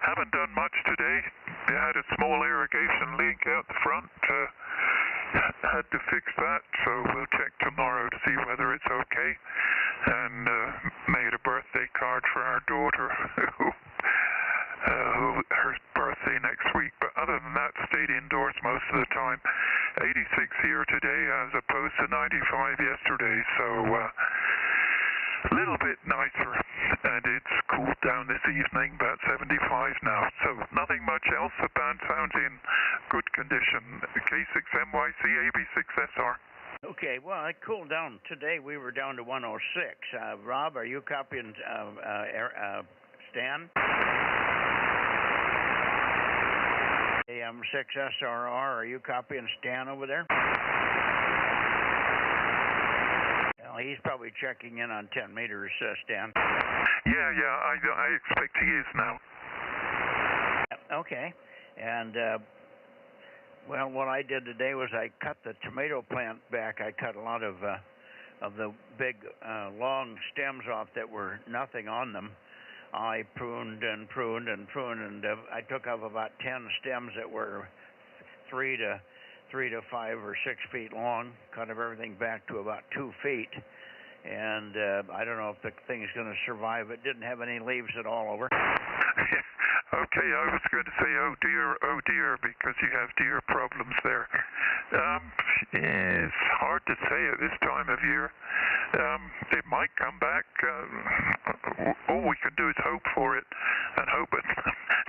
Haven't done much today. They had a small irrigation leak out the front. Had to fix that, so we'll check tomorrow to see whether it's okay. And made a birthday card for our daughter, her birthday next week. But other than that, stayed indoors most of the time. 86 here today as opposed to 95 yesterday, so a little bit nicer. And it's cooled down this evening, about 75 now. So nothing much else. The band sounds in good condition. K6MYC, AB6SR. Okay, well, it cooled down. Today we were down to 106. Rob, are you copying Stan? AM6SRR, are you copying Stan over there? Well, he's probably checking in on 10 meters, Stan. Yeah, I expect he is now. Okay, and well, what I did today was I cut the tomato plant back. I cut a lot of the big, long stems off that were nothing on them. I pruned and pruned and pruned, and I took off about 10 stems that were 3 to 5 or 6 feet long, cut everything back to about 2 feet. And I don't know if the thing's going to survive. It didn't have any leaves at all, over. Okay, I was going to say, oh dear, because you have deer problems there. It's hard to say at this time of year. It might come back. All we can do is hope for it and hope that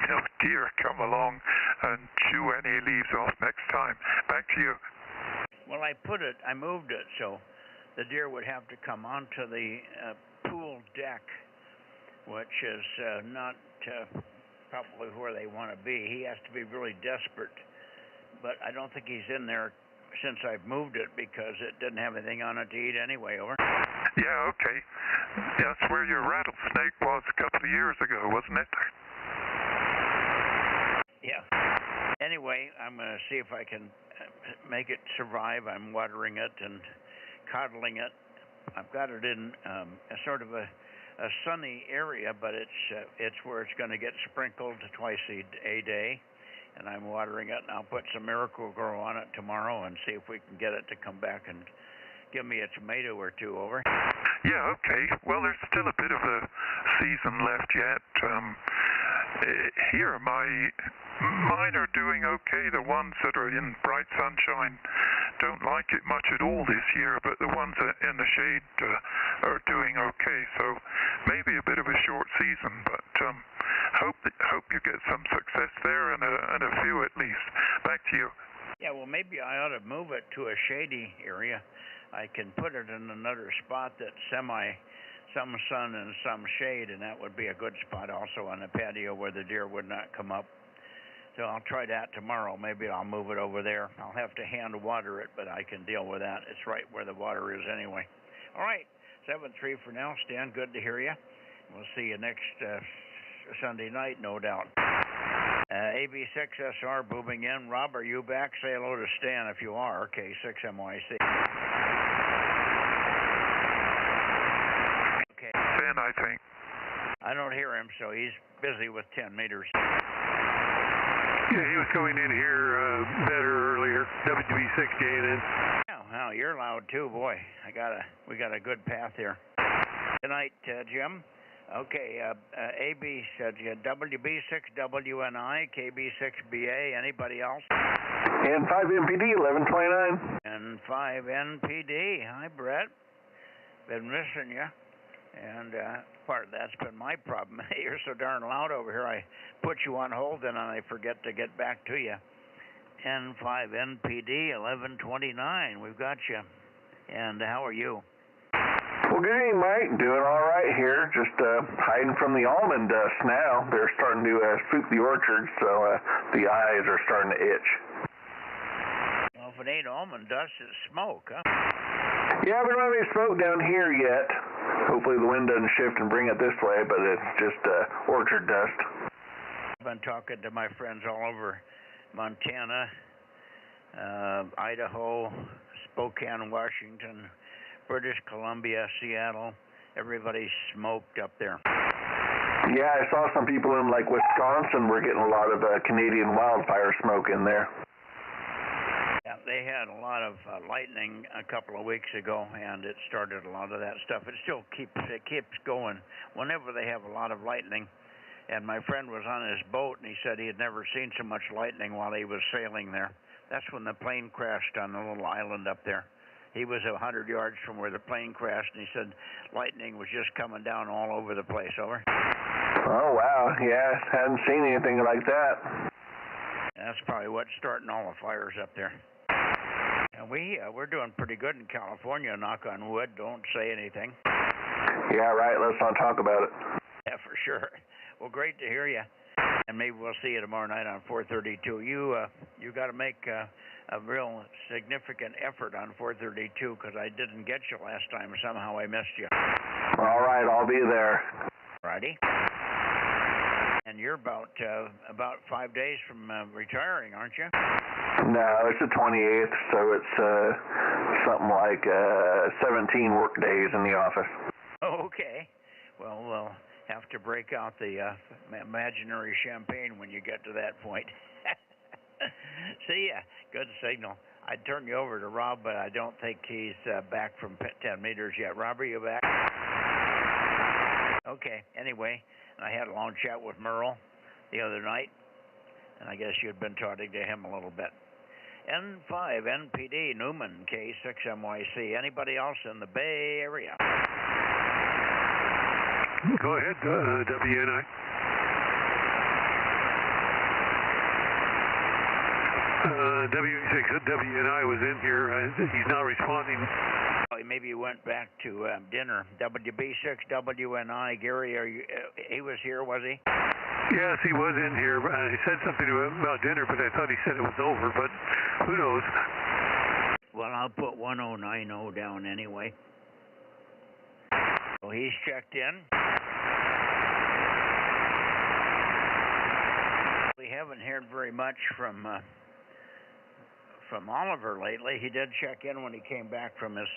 no deer come along and chew any leaves off next time. Back to you. Well, I moved it so the deer would have to come onto the pool deck, which is not probably where they want to be. He has to be really desperate, but I don't think he's in there since I've moved it because it didn't have anything on it to eat anyway, over. Yeah, okay. That's where your rattlesnake was a couple of years ago, wasn't it? Yeah. Anyway, I'm going to see if I can make it survive. I'm watering it and coddling it. I've got it in a sort of a sunny area, but it's where it's going to get sprinkled twice a day, and I'm watering it, and I'll put some Miracle-Gro on it tomorrow and see if we can get it to come back and give me a tomato or two, over. Yeah, okay. Well, there's still a bit of a season left yet. Here, mine are doing okay. The ones that are in bright sunshine don't like it much at all this year, but the ones in the shade are doing okay. So maybe a bit of a short season, but hope you get some success there and a few at least. Back to you. Yeah, well, maybe I ought to move it to a shady area. I can put it in another spot that's some sun and some shade, and that would be a good spot also on the patio where the deer would not come up. So I'll try that tomorrow. Maybe I'll move it over there. I'll have to hand water it, but I can deal with that. It's right where the water is anyway. All right, 7-3 for now. Stan, good to hear you. We'll see you next Sunday night, no doubt. AB6SR booming in. Rob, are you back? Say hello to Stan if you are. K6MYC. Okay. Stan, I think. I don't hear him, so he's busy with 10 meters. Yeah, he was coming in here better earlier. WB6 getting in. Yeah, well, you're loud too, boy. We got a good path here. Good night, Jim. Okay, AB said WB6WNI, KB6BA, anybody else? N5NPD, 1129. N5NPD. Hi, Brett. Been missing you. And part of that's been my problem. You're so darn loud over here. I put you on hold and I forget to get back to you. N5NPD, 1129. We've got you. And how are you? Well, good evening, Mike. Doing all right here. Just hiding from the almond dust now. They're starting to spook the orchards, so the eyes are starting to itch. Well, if it ain't almond dust, it's smoke, huh? Yeah, we don't have any smoke down here yet. Hopefully the wind doesn't shift and bring it this way, but it's just orchard dust. I've been talking to my friends all over Montana, Idaho, Spokane, Washington, British Columbia, Seattle. Everybody's smoked up there. Yeah, I saw some people in like Wisconsin were getting a lot of Canadian wildfire smoke in there. Yeah, they had a lot of lightning a couple of weeks ago, and it started a lot of that stuff. It still keeps going whenever they have a lot of lightning. And my friend was on his boat, and he said he had never seen so much lightning while he was sailing there. That's when the plane crashed on the little island up there. He was 100 yards from where the plane crashed, and he said lightning was just coming down all over the place. Over. Oh, wow. Yeah, hadn't seen anything like that. That's probably what's starting all the fires up there. And we're doing pretty good in California, knock on wood. Don't say anything. Yeah, right. Let's not talk about it. Yeah, for sure. Well, great to hear you. And maybe we'll see you tomorrow night on 432. You got to make a real significant effort on 432 because I didn't get you last time. Somehow I missed you. All right, I'll be there. Righty. And you're about 5 days from retiring, aren't you? No, it's the 28th, so it's something like 17 work days in the office. Okay. Well, we'll have to break out the imaginary champagne when you get to that point. See ya. Good signal. I'd turn you over to Rob, but I don't think he's back from 10 meters yet. Rob, are you back? Okay. Anyway, I had a long chat with Merle the other night, and I guess you'd been talking to him a little bit. N5, NPD, Newman, K6MYC. Anybody else in the Bay Area? Go ahead, WNI. WNI was in here. He's not responding. Maybe he went back to dinner. WB6WNI, Gary, he was here, was he? Yes, he was in here. He said something about dinner, but I thought he said it was over, but who knows? Well, I'll put 1090 down anyway. So he's checked in. We haven't heard very much from Oliver lately. He did check in when he came back from his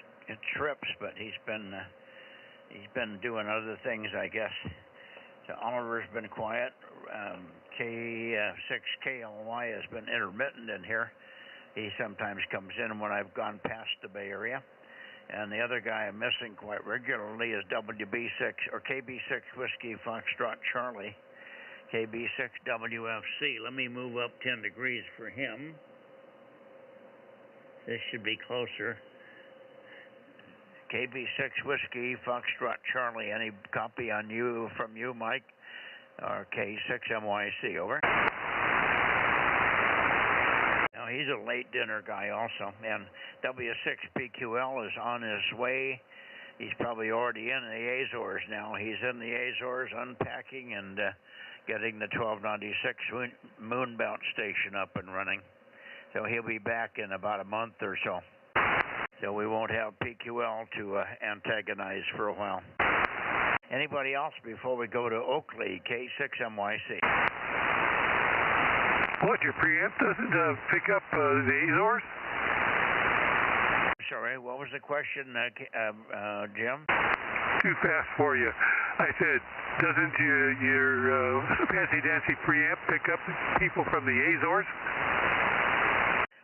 trips, but he's been doing other things, I guess. So Oliver's been quiet. K6KLY has been intermittent in here. He sometimes comes in when I've gone past the Bay Area. And the other guy I'm missing quite regularly is WB6 or KB6 Whiskey Foxtrot Charlie. KB6WFC. Let me move up 10 degrees for him. This should be closer. KB6 Whiskey Foxtrot Charlie. Any copy on you from you, Mike? or K6MYC, over. Now, he's a late dinner guy also, and W6PQL is on his way. He's probably already in the Azores now. He's in the Azores unpacking and getting the 1296 moonbound station up and running. So he'll be back in about a month or so. So we won't have PQL to antagonize for a while. Anybody else before we go to Oakley, K6MYC? What, your preamp doesn't pick up the Azores? Sorry, what was the question, Jim? Too fast for you. I said, doesn't your fancy-dancy preamp pick up people from the Azores?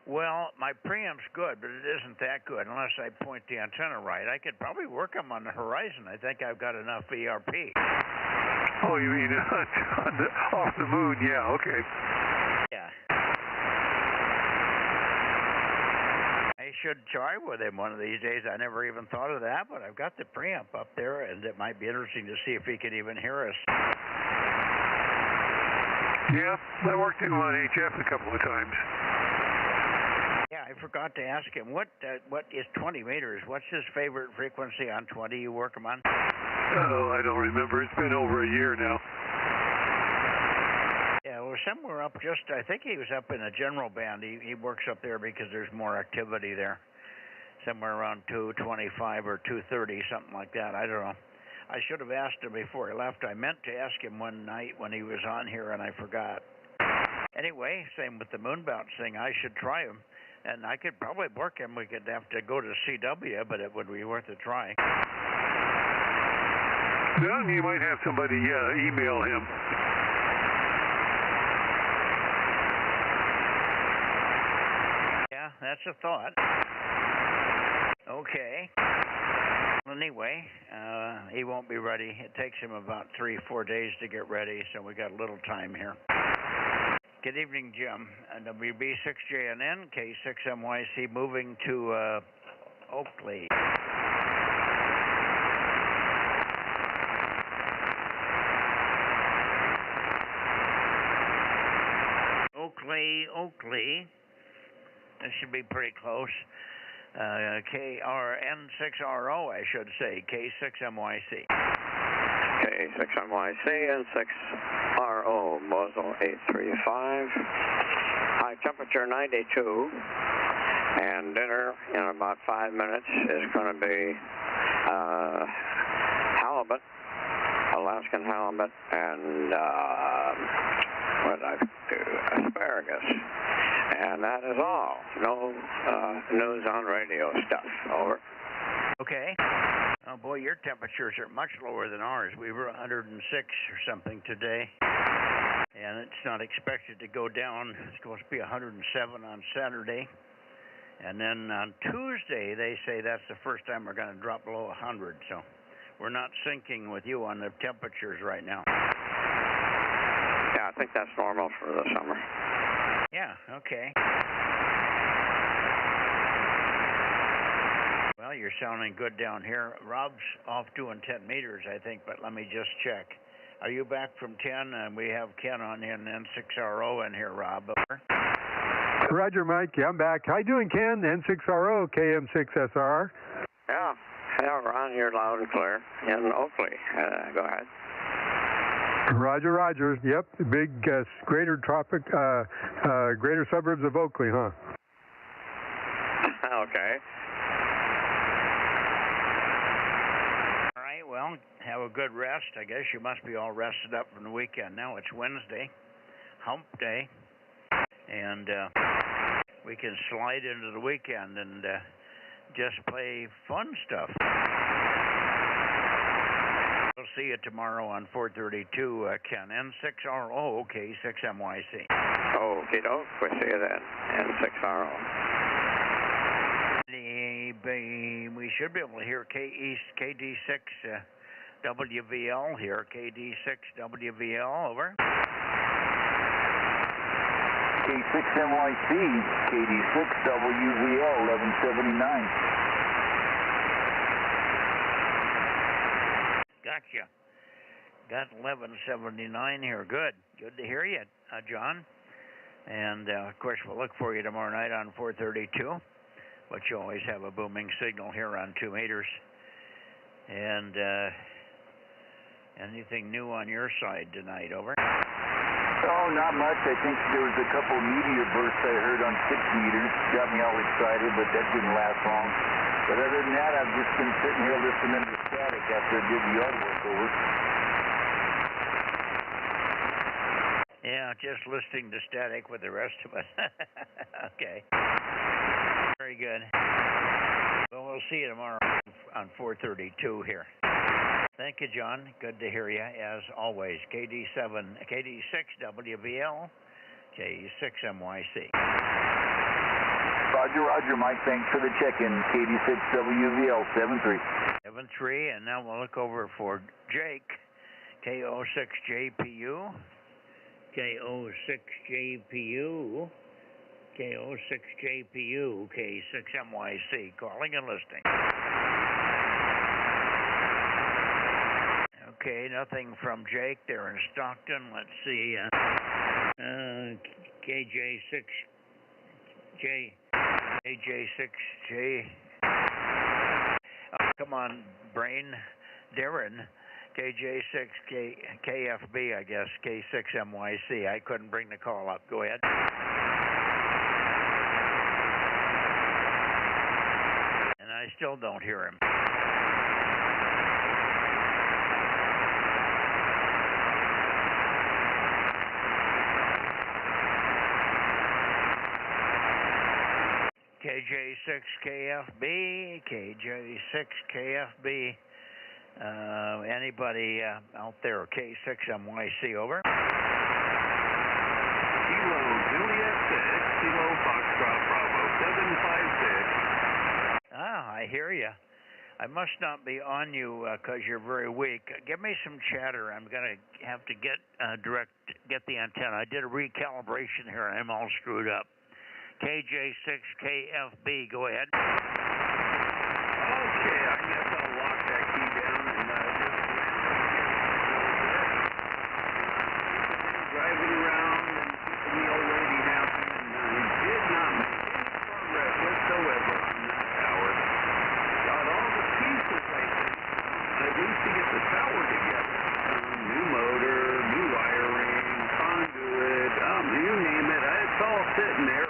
Well, my preamp's good, but it isn't that good unless I point the antenna right. I could probably work them on the horizon. I think I've got enough ERP. Oh, you mean off the moon? Yeah, okay. Yeah. I should try with him one of these days. I never even thought of that, but I've got the preamp up there, and it might be interesting to see if he can even hear us. Yeah, I worked him on HF a couple of times. Yeah, I forgot to ask him, what is 20 meters? What's his favorite frequency on 20 you work him on? Oh, I don't remember. It's been over a year now. Yeah, well, somewhere up just, I think he was up in a general band. He works up there because there's more activity there. Somewhere around 225 or 230, something like that. I don't know. I should have asked him before he left. I meant to ask him one night when he was on here, and I forgot. Anyway, same with the moonbound thing. I should try him. And I could probably work him. We could have to go to CW, but it would be worth a try. Well, you might have somebody email him. Yeah, that's a thought. Okay. Anyway, he won't be ready. It takes him about 3-4 days to get ready, so we got a little time here. Good evening, Jim. WB6JNN, K6MYC, moving to Oakley. Oakley. This should be pretty close. KRN6RO, I should say, K6MYC. K6MYC and 6RO, Bozo 835. High temperature 92, and dinner in about 5 minutes is going to be halibut, Alaskan halibut, and what did I do? Asparagus. And that is all. No news on radio stuff. Over. Okay. Oh boy, your temperatures are much lower than ours. We were 106 or something today, and it's not expected to go down. It's supposed to be 107 on Saturday, and then on Tuesday they say that's the first time we're going to drop below 100. So we're not syncing with you on the temperatures right now. Yeah, I think that's normal for the summer. Yeah. Okay. Well, you're sounding good down here. Rob's off doing 10 meters, I think, but let me just check. Are you back from 10? We have Ken on in N6RO in here, Rob. Over. Roger, Mike. Yeah, I'm back. How you doing, Ken? N6RO, KM6SR. Yeah, Ron, you're loud and clear in Oakley. Go ahead. Roger. Yep, the big greater suburbs of Oakley, huh? Okay. Well, have a good rest. I guess you must be all rested up from the weekend. Now it's Wednesday, hump day, and we can slide into the weekend and just play fun stuff. We'll see you tomorrow on 432, Ken. N6RO, K6MYC. Okie doke. We'll see you then. N6RO. We should be able to hear KD6 WVL here. KD6 WVL, over. K6MYC, KD6 WVL 1179. Gotcha. Got 1179 here. Good to hear you, John. And of course, we'll look for you tomorrow night on 432, but you always have a booming signal here on 2 meters. And anything new on your side tonight? Over. Oh, not much. I think there was a couple meteor bursts I heard on 6 meters. Got me all excited, but that didn't last long. But other than that, I've just been sitting here listening to static after I did the yard work over. Yeah, just listening to static with the rest of us. Okay. Very good. Well, we'll see you tomorrow on 432 here. Thank you, John. Good to hear you, as always. KD6WVL, K6MYC. Roger, Mike. Thanks for the check-in. KD6WVL 73. 73, and now we'll look over for Jake, KO6JPU, KO6JPU, KO6JPU, K6MYC, calling and listening. Okay, nothing from Jake. They're in Stockton. Let's see. KJ6J. Oh, come on, brain. Darren. KJ6KFB, I guess. K6MYC. I couldn't bring the call up. Go ahead. And I still don't hear him. KJ6KFB, KJ6KFB. Anybody out there? K6MYC, over. Kilo Juliet 6, Kilo Foxtrot Bravo 756. I hear you. I must not be on you because you're very weak. Give me some chatter. I'm going to have to get the antenna. I did a recalibration here. I'm all screwed up. KJ6KFB, go ahead. Okay, I guess I'll lock that key down and just driving around and keeping the old lady happy, and did not make any progress whatsoever on that tower. Got all the pieces, I think, at least to get the tower together. New motor, new wiring, conduit, you name it. It's all sitting there.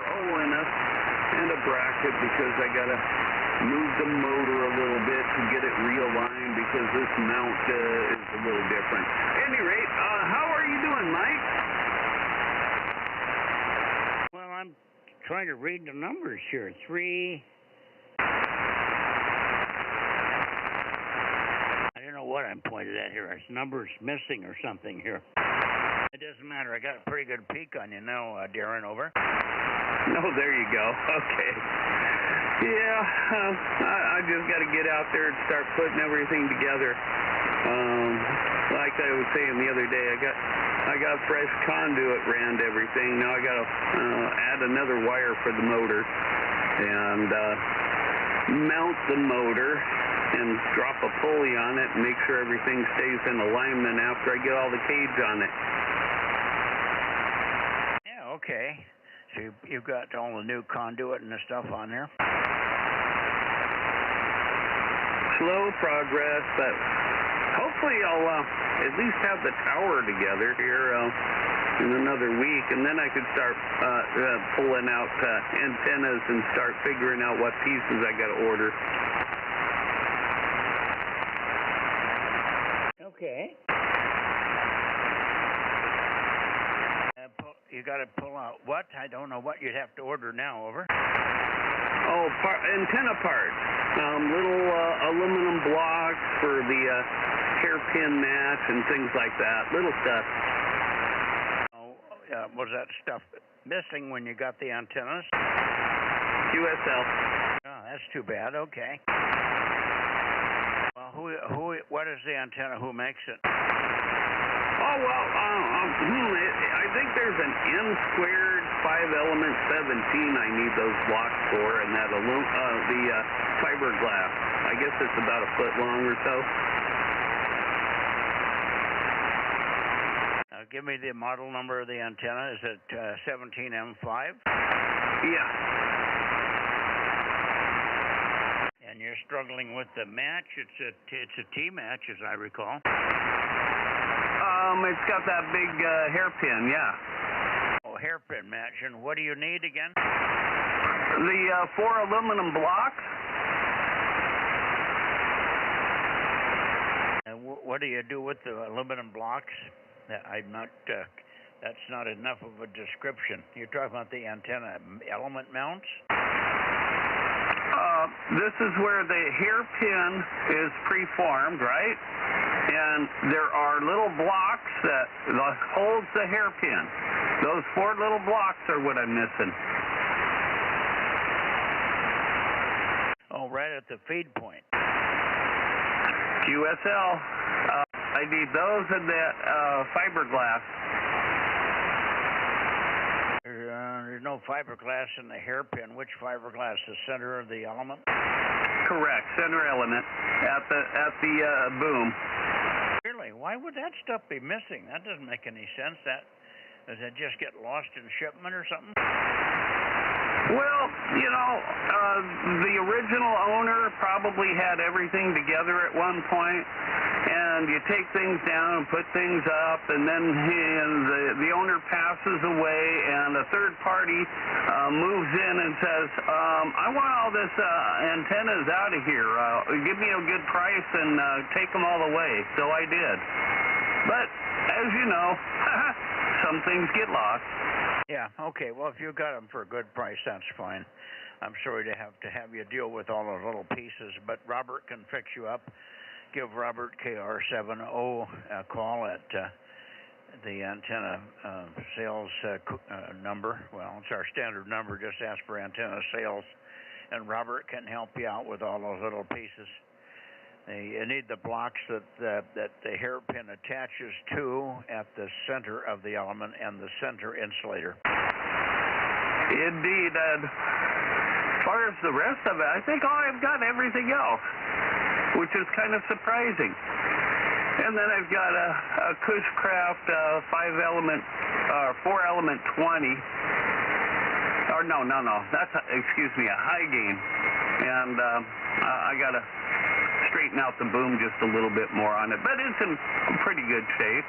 And a bracket because I got to move the motor a little bit to get it realigned because this mount is a little different. At any rate, how are you doing, Mike? Well, I'm trying to read the numbers here. 3. I don't know what I'm pointed at here. It's numbers missing or something here. It doesn't matter. I got a pretty good peek on you now, Darren, over. Oh, there you go. Okay. Yeah, I just got to get out there and start putting everything together. Like I was saying the other day, I got fresh conduit ran to everything. Now I got to add another wire for the motor and mount the motor and drop a pulley on it and make sure everything stays in alignment after I get all the cage on it. Yeah, okay. So you've got all the new conduit and the stuff on there? Slow progress, but hopefully I'll at least have the tower together here in another week, and then I could start pulling out antennas and start figuring out what pieces I got to order. Okay. You got to pull out what? I don't know what you'd have to order now, over. Oh, antenna parts. Little aluminum blocks for the hairpin match and things like that. Little stuff. Oh, was that stuff missing when you got the antennas? QSL. Oh, that's too bad. Okay. Well, what is the antenna? Who makes it? Oh, well, I think there's an N-squared 5-element 17 I need those blocks for, and that the fiberglass. I guess it's about a foot long or so. give me the model number of the antenna. Is it 17M5? Yeah. And you're struggling with the match. It's a T-match, as I recall. It's got that big hairpin, yeah. Oh, hairpin match. And what do you need again? The 4 aluminum blocks. And what do you do with the aluminum blocks? I'm not. That's not enough of a description. You're talking about the antenna element mounts? This is where the hairpin is preformed, right? And there are little blocks that holds the hairpin. Those 4 little blocks are what I'm missing. Oh, right at the feed point. QSL. I need those and that fiberglass. There's no fiberglass in the hairpin. Which fiberglass? The center of the element? Correct, center element at the boom. Really? Why would that stuff be missing? That doesn't make any sense. Does it just get lost in shipment or something? Well, you know, the original owner probably had everything together at one point, and you take things down and put things up, and then the owner passes away, and a third party moves in and says, I want all this antennas out of here. Give me a good price and take them all away. So I did. But, as you know, some things get lost. Yeah, okay. Well, if you got them for a good price, that's fine. I'm sorry to have you deal with all those little pieces, but Robert can fix you up. Give Robert KR70 a call at the antenna sales number. Well, it's our standard number. Just ask for antenna sales, and Robert can help you out with all those little pieces. You need the blocks that the hairpin attaches to at the center of the element and the center insulator. Indeed. As far as the rest of it, I think I've got everything else, which is kind of surprising. And then I've got a Cushcraft 4-element 20. Or no. That's a high gain. And I got to straighten out the boom just a little bit more on it, but it's in pretty good shape.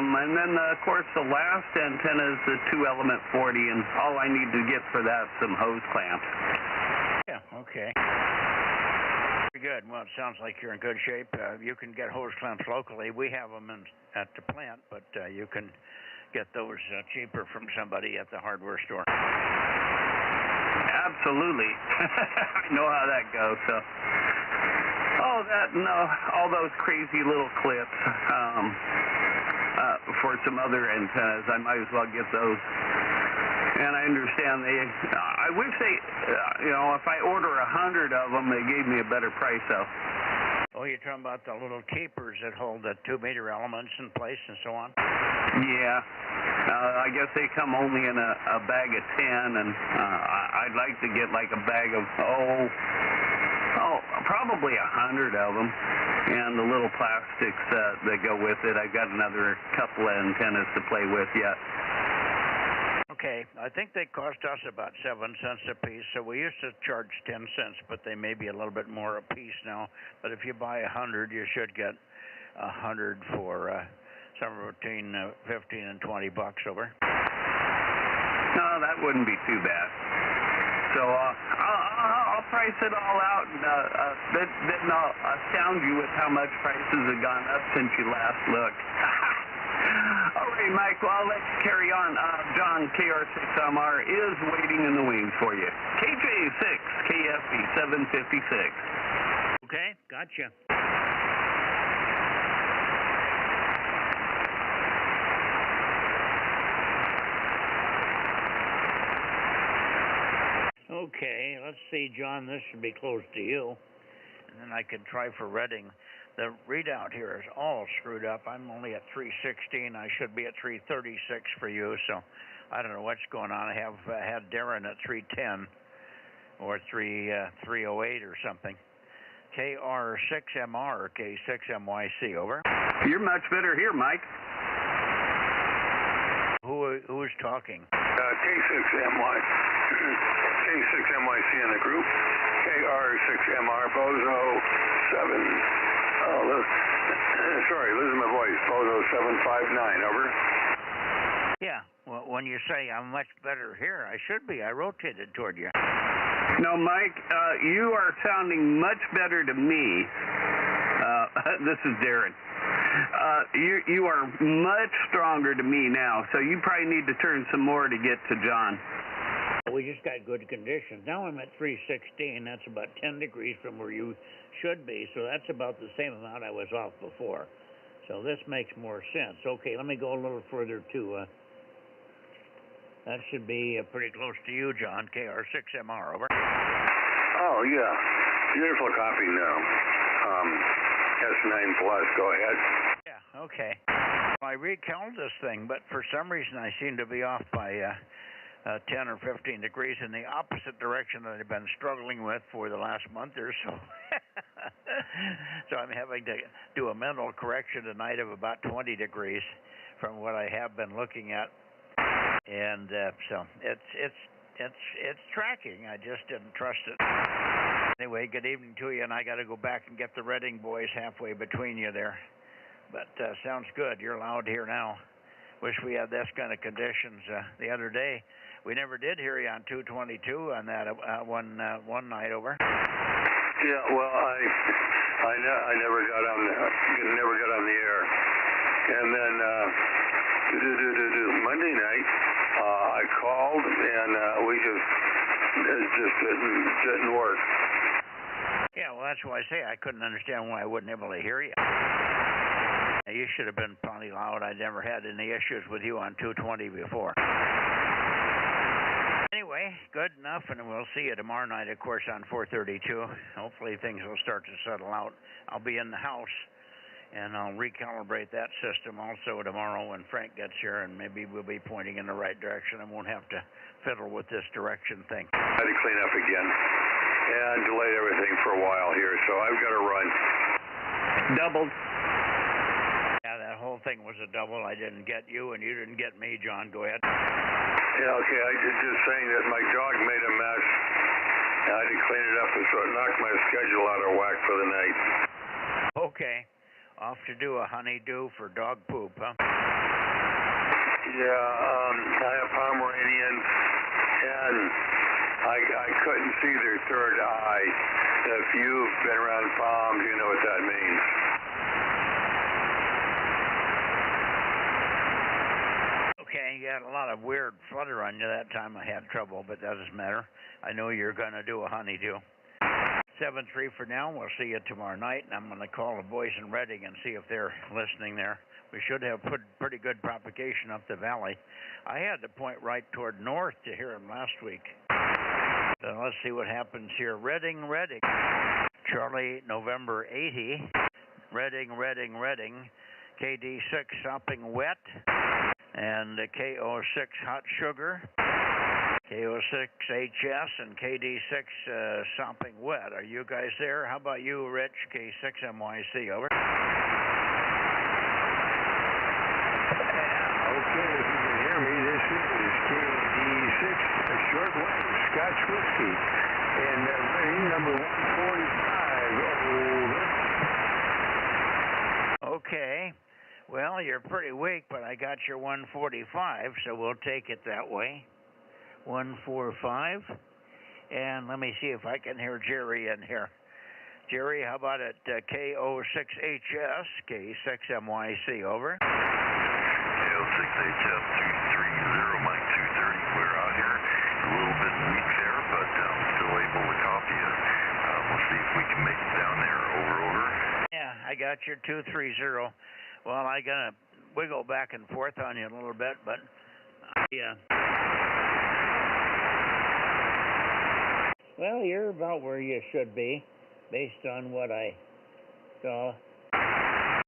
And then, of course, the last antenna is the 2-element 40, and all I need to get for that is some hose clamps. Yeah, okay. Very good. Well, it sounds like you're in good shape. You can get hose clamps locally. We have them at the plant, but you can get those cheaper from somebody at the hardware store. Absolutely. I know how that goes. So, all those crazy little clips for some other antennas, I might as well get those. And I understand I wish they, if I order 100 of them, they gave me a better price, though. Oh, you're talking about the little keepers that hold the 2-meter elements in place and so on? Yeah. I guess they come only in a bag of 10, and I'd like to get like a bag of, probably 100 of them, and the little plastics that go with it. I've got another couple of antennas to play with yet. Okay, I think they cost us about 7 cents a piece, so we used to charge 10 cents, but they may be a little bit more a piece now. But if you buy 100, you should get 100 for somewhere between 15 and 20 bucks over. No, that wouldn't be too bad. So I'll price it all out, and then I'll astound you with how much prices have gone up since you last looked. All right, Mike, well, I'll let you carry on. John, KR6MR, is waiting in the wings for you. KJ6, KFB 756. Okay, gotcha. Okay, let's see, John, this should be close to you. And then I can try for Reading. The readout here is all screwed up. I'm only at 316. I should be at 336 for you, so I don't know what's going on. I have had Darren at 310 or 308 or something. KR6MR or K6MYC, over. You're much better here, Mike. Who's talking? K6MY. K6MYC in the group. KR6MR Bozo 7. Sorry, losing my voice. Bozo 759. Over. Yeah. Well, when you say I'm much better here, I should be. I rotated toward you. No, Mike, you are sounding much better to me. This is Darren. You are much stronger to me now, so you probably need to turn some more to get to John. We just got good conditions. Now I'm at 316. That's about 10 degrees from where you should be, so that's about the same amount I was off before. So this makes more sense. Okay, let me go a little further too. That should be pretty close to you, John. KR6MR, over. Oh, yeah. Beautiful copy now. S9 Plus, go ahead. Yeah, okay. I recaled this thing, but for some reason I seem to be off by 10 or 15 degrees in the opposite direction that I've been struggling with for the last month or so. So I'm having to do a mental correction tonight of about 20 degrees from what I have been looking at. And so it's tracking. I just didn't trust it. Anyway, good evening to you, and I got to go back and get the Reading boys halfway between you there. But sounds good. You're loud here now. Wish we had this kind of conditions the other day. We never did hear you on 222 on that one night, over. Yeah, well, I never got on the air, and then Monday night I called and it just didn't work. Yeah, well, that's why I say I couldn't understand why I wasn't able to hear you. You should have been plenty loud. I never had any issues with you on 220 before. Anyway, good enough, and we'll see you tomorrow night, of course, on 432. Hopefully things will start to settle out. I'll be in the house, and I'll recalibrate that system also tomorrow when Frank gets here, and maybe we'll be pointing in the right direction. I won't have to fiddle with this direction thing. I had to clean up again and delayed everything for a while here, so I've got to run. Doubled. Yeah, that whole thing was a double. I didn't get you, and you didn't get me, John. Go ahead. Yeah, okay, I was just saying that my dog made a mess, and I had to clean it up, and so it knocked my schedule out of whack for the night. Okay. Off to do a honeydew for dog poop, huh? Yeah, I have Pomeranians, and I couldn't see their third eye. If you've been around Poms, you know what that means. Okay, you had a lot of weird flutter on you that time. I had trouble, but that doesn't matter. I know you're going to do a honeydew. 7-3 for now. We'll see you tomorrow night, and I'm going to call the boys in Reading and see if they're listening there. We should have put pretty good propagation up the valley. I had to point right toward north to hear them last week. So let's see what happens here. Reading. Charlie, November 80. Reading. KD6 sopping wet. And KO6 hot sugar. KO6HS and KD6 sopping wet. Are you guys there? How about you, Rich? K6MYC, over. Okay, if you can hear me, this is KD6, a shortwave Scotch whiskey, and reading number 145, over. Okay, well, you're pretty weak, but I got your 145, so we'll take it that way. 145, and let me see if I can hear Jerry in here. Jerry, how about it? KO6HS, K6MYC, over. KO6HS 230, Mike 230. We're out here a little bit weak there, but still able to copy you. We'll see if we can make it down there. Over. Yeah, I got your 230. Well, I'm going to wiggle back and forth on you a little bit, but yeah. Well, you're about where you should be, based on what I saw.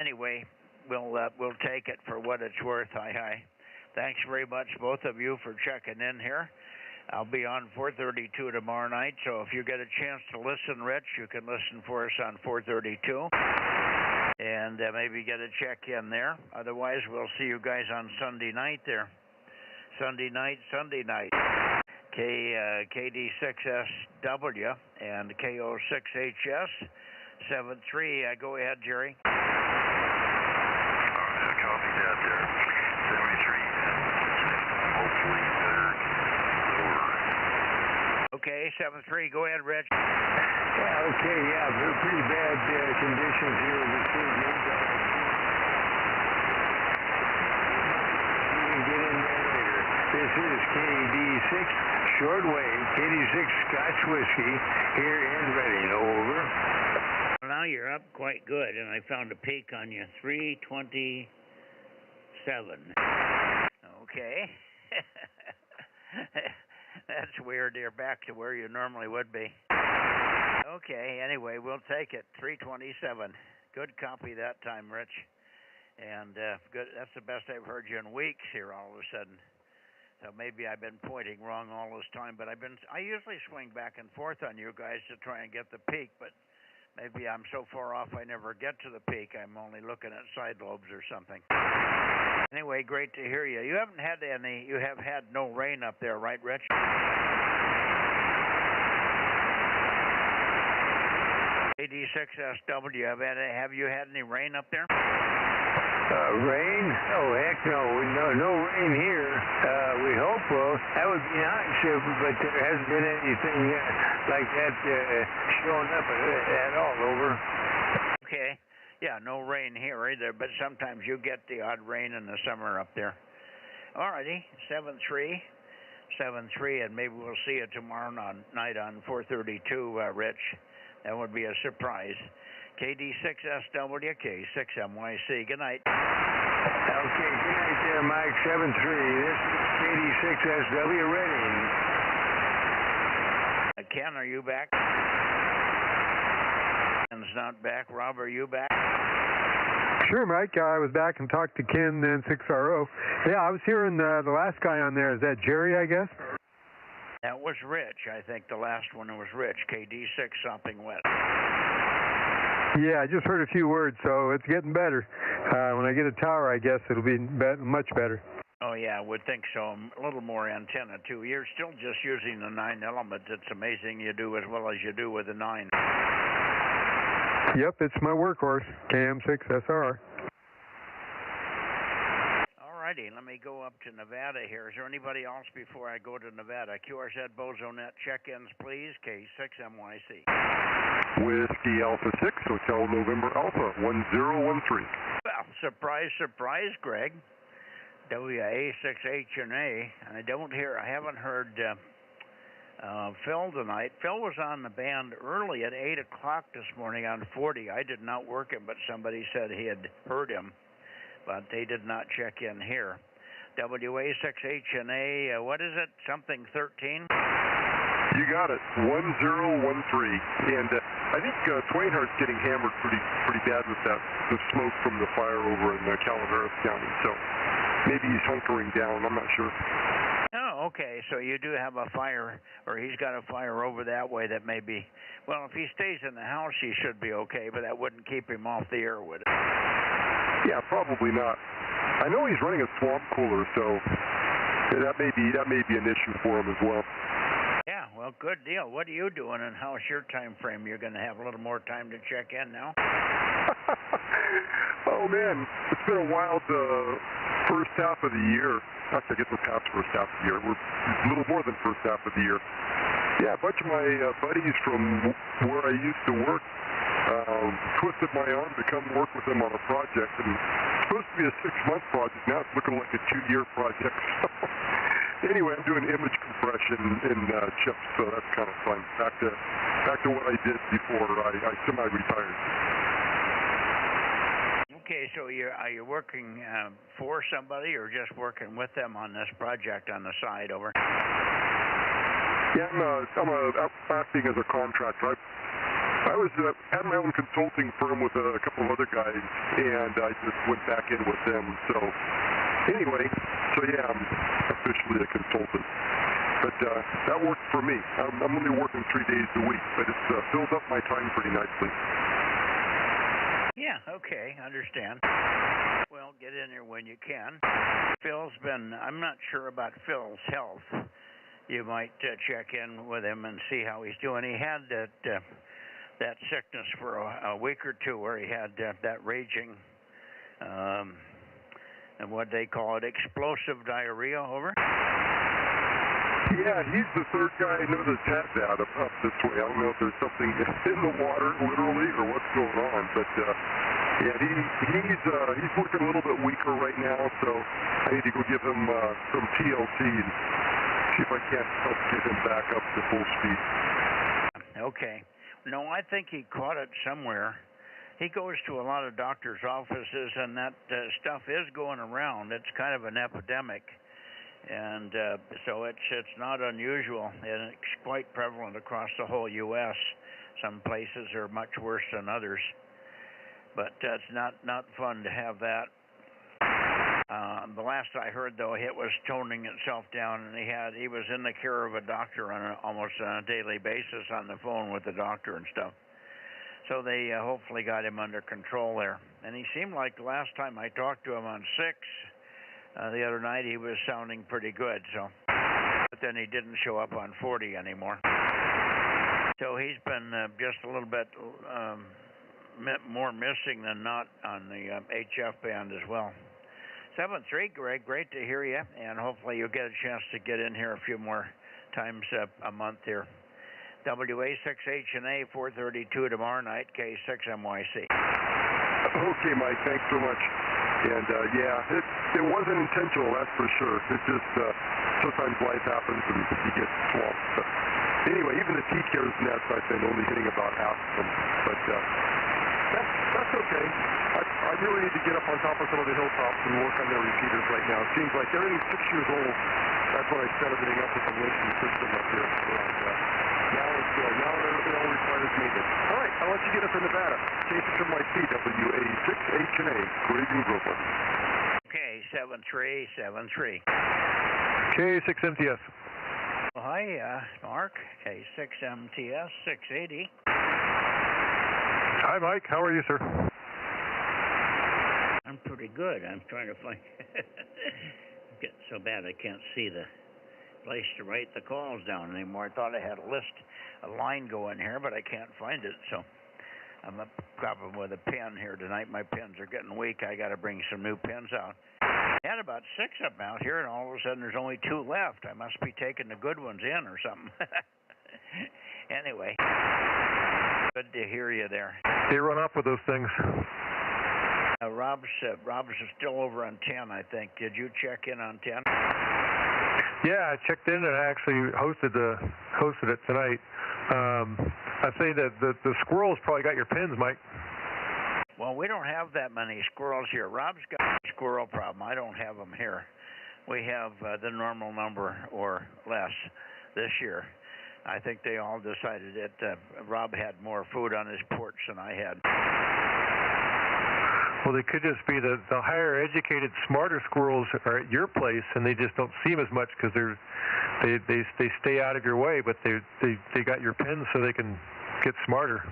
Anyway, we'll take it for what it's worth. Hi. Thanks very much, both of you, for checking in here. I'll be on 432 tomorrow night, so if you get a chance to listen, Rich, you can listen for us on 432. And maybe get a check in there. Otherwise, we'll see you guys on Sunday night there. Sunday night. KD6SW and KO6HS 73. Go ahead, Jerry. Copy that there. 73 and hopefully better lower. Okay, 73. Go ahead, Rich. Yeah, okay, yeah, we're pretty bad conditions here this evening. You can get in there later. This is KD6 Shortwave, KD6 Scotch Whiskey, here and ready. Over. Well, now you're up quite good, and I found a peak on you, 327. Okay. That's weird. You're back to where you normally would be. Okay, anyway, we'll take it. 327. Good copy that time, Rich. And good. That's the best I've heard you in weeks here all of a sudden. So maybe I've been pointing wrong all this time, but I usually swing back and forth on you guys to try and get the peak, but maybe I'm so far off I never get to the peak. I'm only looking at side lobes or something. Anyway, great to hear you. You have had no rain up there, right, Rich? AD6SW, have you had any rain up there? Rain? Oh, heck no. No rain here. We hope well. That would be nice, but there hasn't been anything like that showing up at all. Over. Okay. Yeah, no rain here either, but sometimes you get the odd rain in the summer up there. All righty, 73, and maybe we'll see you tomorrow night on 432, Rich. That would be a surprise. KD6SW, K6MYC. Good night. Okay, good night there, Mike. 73. This is KD6SW Reading. Ken, are you back? Ken's not back. Rob, are you back? Sure, Mike. I was back and talked to Ken and 6RO. Yeah, I was hearing the last guy on there. Is that Jerry, I guess? That was Rich. I think the last one was Rich. KD6 Sopping Wet. Yeah, I just heard a few words, so it's getting better. When I get a tower, I guess it'll be much better. Oh, yeah, I would think so. A little more antenna, too. You're still just using the 9 element. It's amazing you do as well as you do with the 9. Yep, it's my workhorse, KM6SR. All righty, let me go up to Nevada here. Is there anybody else before I go to Nevada? QRZ Bozo Net check-ins, please. K6MYC. Whiskey Alpha 6, Hotel November Alpha 1013. Well, surprise, Greg. WA6HNA. I haven't heard Phil tonight. Phil was on the band early at 8 o'clock this morning on 40. I did not work him, but somebody said he had heard him, but they did not check in here. WA6HNA, what is it? Something 13? You got it, 1013. And I think Twainhart's getting hammered pretty bad with the smoke from the fire over in Calaveras County. So maybe he's hunkering down. I'm not sure. Oh, okay. So you do have a fire, or he's got a fire over that way that may be. Well, if he stays in the house, he should be okay, but that wouldn't keep him off the air, would it? Yeah, probably not. I know he's running a swamp cooler, so that may be an issue for him as well. Yeah, well, good deal. What are you doing, and how's your time frame? You're going to have a little more time to check in now? Oh, man, it's been a wild first half of the year. Actually, I guess we're past first half of the year. We're a little more than first half of the year. Yeah, a bunch of my buddies from where I used to work twisted my arm to come work with them on a project. And it's supposed to be a 6-month project. Now it's looking like a 2-year project. Anyway, I'm doing image compression in chips, so that's kind of fun. Back to what I did before I semi-retired. Okay, so are you working for somebody or just working with them on this project on the side? Over. Yeah, I'm acting as a contractor. I was had my own consulting firm with a couple of other guys, and I just went back in with them. So anyway, yeah, I'm officially a consultant. But that worked for me. I'm only working 3 days a week, but it's filled up my time pretty nicely. Yeah, okay, understand. Well, get in there when you can. Phil's been, I'm not sure about Phil's health. You might check in with him and see how he's doing. He had that sickness for a week or two where he had that raging, and what they call it, explosive diarrhea, over? Yeah, he's the third guy I know that's had that up this way. I don't know if there's something in the water, literally, or what's going on. But, yeah, he's looking a little bit weaker right now, so I need to go give him some TLC and see if I can't help get him back up to full speed. Okay. No, I think he caught it somewhere. He goes to a lot of doctors' offices, and that stuff is going around. It's kind of an epidemic. And so it's not unusual, and it's quite prevalent across the whole U.S. Some places are much worse than others, but it's not fun to have that. The last I heard, though, it was toning itself down, and he was in the care of a doctor almost on a daily basis on the phone with the doctor and stuff. So they hopefully got him under control there. And he seemed like the last time I talked to him on 6, the other night, he was sounding pretty good, so. But then he didn't show up on 40 anymore. So he's been just a little bit more missing than not on the HF band as well. 7-3, Greg, great to hear you, and hopefully you'll get a chance to get in here a few more times a month here. WA6HNA 432 tomorrow night, K6MYC. Okay, Mike, thanks so much. And, yeah, it wasn't intentional, that's for sure. It's just sometimes life happens and you get swamped. But anyway, even the T-Cares nets, I've been only hitting about half of them. But that's okay. I really need to get up on top of some of the hilltops and work on their repeaters right now. It seems like everything's 6 years old. That's when I set everything up with the Lincoln system up here. And now it all requires maintenance. All right, I'll let you get up in Nevada. K6MYC, WA6HNA. Good evening, Brooklyn. Okay, 7373. K6MTS. Well, hi, Mark. K6MTS 680. Hi, Mike. How are you, sir? I'm pretty good. I'm trying to find. Getting so bad I can't see the place to write the calls down anymore. I thought I had a line going here, but I can't find it. So I'm a problem with a pen here tonight. My pens are getting weak. I got to bring some new pens out. I had about 6 of them out here, and all of a sudden there's only 2 left. I must be taking the good ones in or something. Anyway, good to hear you there. They run off with those things. Rob's still over on 10, I think. Did you check in on 10? Yeah, I checked in and I actually hosted it tonight. I'd say that the squirrels probably got your pins, Mike. Well, we don't have that many squirrels here. Rob's got a squirrel problem. I don't have them here. We have the normal number or less this year. I think they all decided that Rob had more food on his porch than I had. Well, they could just be the higher educated, smarter squirrels are at your place, and they just don't see them as much because they stay out of your way, but they got your pins so they can get smarter.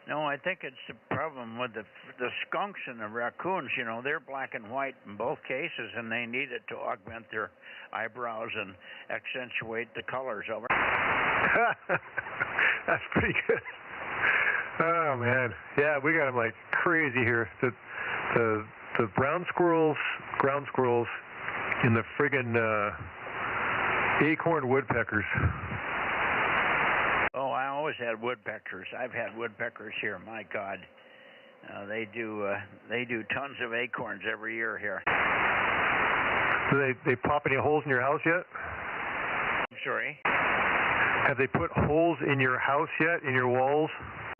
No, I think it's the problem with the skunks and the raccoons. You know, they're black and white in both cases, and they need it to augment their eyebrows and accentuate the colors over. That's pretty good. Oh man, yeah, we got them like crazy here. The brown squirrels, ground squirrels, and the friggin' acorn woodpeckers. Oh, I always had woodpeckers. I've had woodpeckers here. My God, they do tons of acorns every year here. Do they pop any holes in your house yet? I'm sorry? Have they put holes in your house yet, in your walls?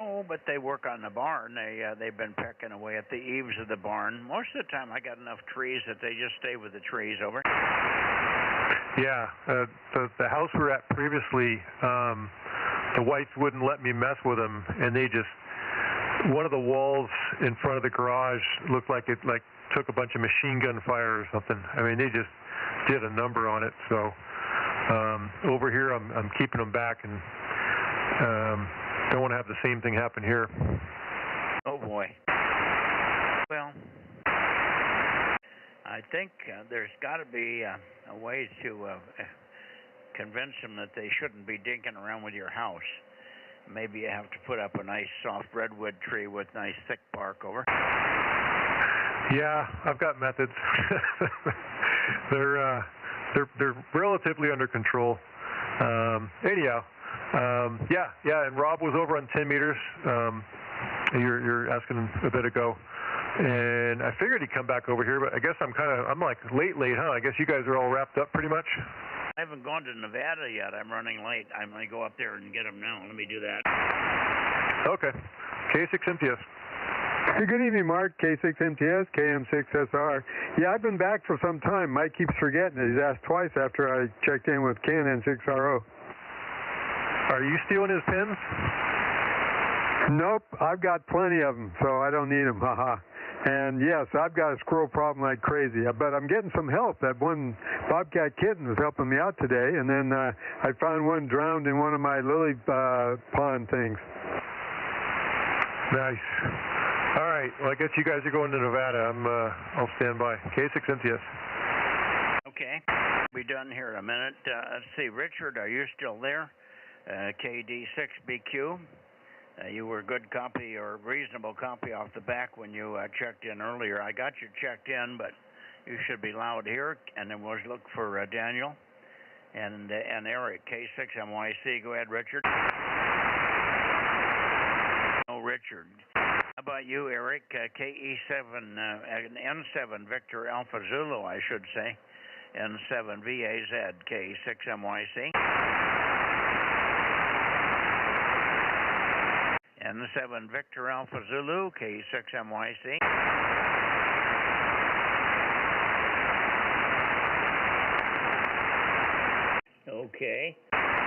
Oh, but they work on the barn. They've been pecking away at the eaves of the barn. Most of the time, I got enough trees that they just stay with the trees. Over. Yeah, the house we were at previously, the whites wouldn't let me mess with them, and they just one of the walls in front of the garage looked like it took a bunch of machine gun fire or something. I mean, they just did a number on it. So over here, I'm keeping them back and. Don't want to have the same thing happen here. Oh boy. Well, I think there's got to be a way to convince them that they shouldn't be dinking around with your house. Maybe you have to put up a nice soft redwood tree with nice thick bark over. Yeah, I've got methods. They're relatively under control. Anyhow, yeah, and Rob was over on 10 meters. You're asking a bit ago, and I figured he'd come back over here, but I guess I'm like late, huh? I guess you guys are all wrapped up pretty much. I haven't gone to Nevada yet. I'm running late. I'm going to go up there and get them now. Let me do that. Okay. K6MTS. Hey, good evening, Mark. K6MTS, KM6SR. Yeah, I've been back for some time. Mike keeps forgetting it. He's asked twice after I checked in with Ken and 6RO. Are you stealing his pins? Nope. I've got plenty of them, so I don't need them. Haha. And yes, I've got a squirrel problem like crazy, but I'm getting some help. That one bobcat kitten was helping me out today, and then I found one drowned in one of my lily pond things. Nice. All right. Well, I guess you guys are going to Nevada. I'll stand by. K6MTS. Okay. Be done here in a minute. Let's see. Richard, are you still there? KD6BQ. You were a good copy or reasonable copy off the back when you checked in earlier. I got you checked in, but you should be loud here. And then we'll look for Daniel and Eric, K6MYC. Go ahead, Richard. Oh, Richard. How about you, Eric? KE7, N7 Victor Alpha Zulu, I should say. N7 VAZ, K6MYC. N7 Victor Alpha Zulu, K6MYC. Okay.